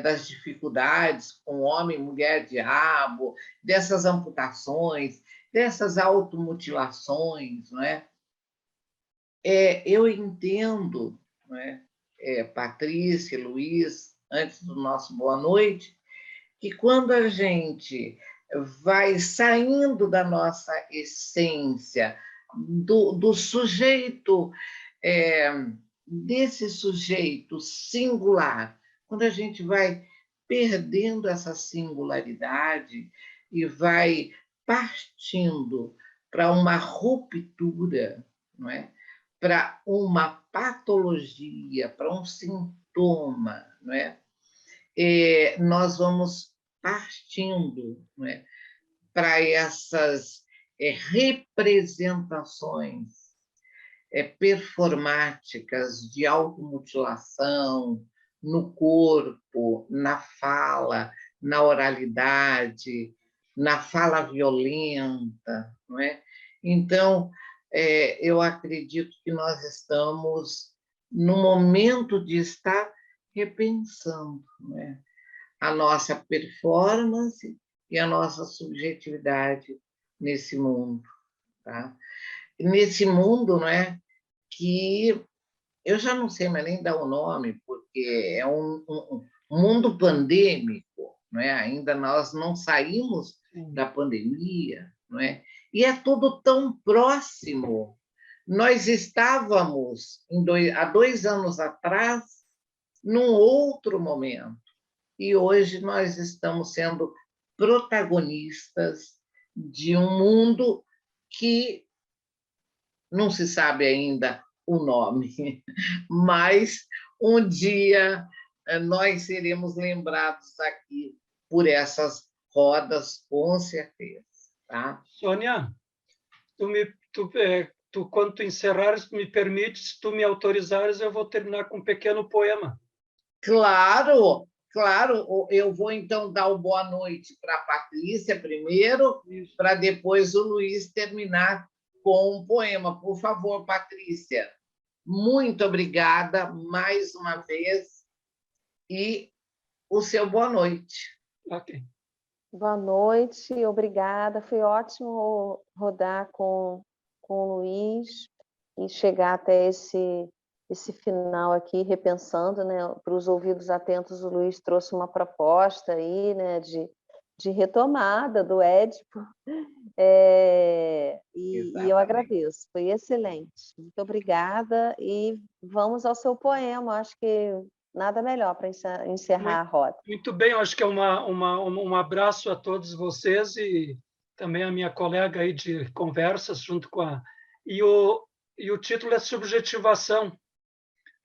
Das dificuldades com homem, mulher, diabo, dessas amputações, dessas automutilações, não é? Eu entendo, não é? Patrícia, Luiz, antes do nosso boa noite, que quando a gente vai saindo da nossa essência, do sujeito, desse sujeito singular, quando a gente vai perdendo essa singularidade e vai partindo para uma ruptura, não é? Para uma patologia, para um sintoma, não é? Nós vamos partindo, não é? Para essas representações performáticas de automutilação no corpo, na fala, na oralidade, na fala violenta, não é? Então, eu acredito que nós estamos no momento de estar repensando, não é? A nossa performance e a nossa subjetividade nesse mundo, tá? Nesse mundo, não é, que eu já não sei mais nem dar o nome, porque é um mundo pandêmico, não é? Ainda nós não saímos da pandemia, não é? E é tudo tão próximo. Nós estávamos, há 2 anos atrás, num outro momento, e hoje nós estamos sendo protagonistas de um mundo que não se sabe ainda o nome, mas um dia nós seremos lembrados aqui por essas rodas, com certeza. Tá? Sônia, quando tu encerrares, me permites, se tu me autorizares, eu vou terminar com um pequeno poema. Claro, claro. Eu vou, então, dar o boa noite para a Patrícia primeiro, para depois o Luiz terminar com um poema. Por favor, Patrícia. Muito obrigada mais uma vez e o seu boa noite. Ok. Boa noite, obrigada. Foi ótimo rodar com o Luiz e chegar até esse final aqui, repensando, né? Para os ouvidos atentos, o Luiz trouxe uma proposta aí, né? De retomada do Édipo. E eu agradeço, foi excelente. Muito obrigada e vamos ao seu poema. Acho que nada melhor para encerrar a roda. Muito bem, eu acho que é um abraço a todos vocês e também a minha colega aí de conversas junto com a... E o título é Subjetivação.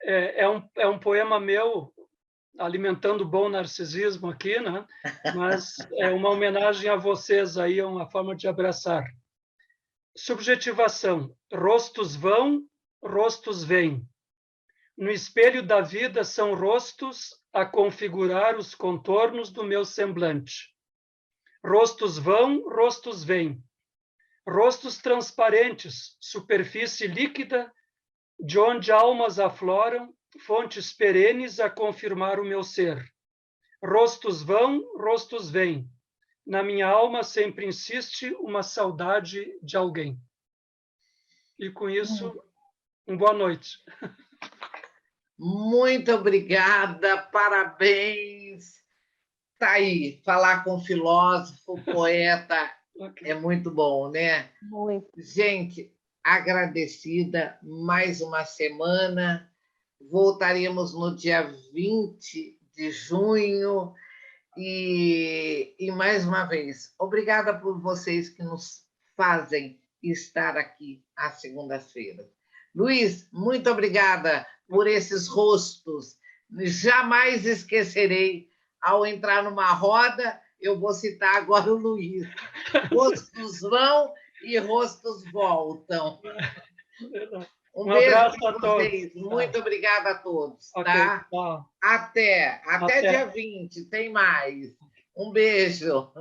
É um poema meu, alimentando o bom narcisismo aqui, né? Mas é uma homenagem a vocês aí, é uma forma de abraçar. Subjetivação. Rostos vão, rostos vêm. No espelho da vida são rostos a configurar os contornos do meu semblante. Rostos vão, rostos vêm. Rostos transparentes, superfície líquida, de onde almas afloram, fontes perenes a confirmar o meu ser. Rostos vão, rostos vêm. Na minha alma sempre insiste uma saudade de alguém. E com isso Boa noite. Muito obrigada, parabéns. Tá aí, falar com filósofo, poeta, Ok. é muito bom, né? Muito. Gente, agradecida, mais uma semana. Voltaremos no dia 20 de junho. E mais uma vez, obrigada por vocês que nos fazem estar aqui às segundas-feiras. Luiz, muito obrigada por esses rostos. Jamais esquecerei, ao entrar numa roda, eu vou citar agora o Luiz. Rostos vão e rostos voltam. Um beijo Abraço para a todos. vocês. Muito obrigada a todos, Ok, tá? tchau. Até Até. dia 20, tem mais. Um beijo.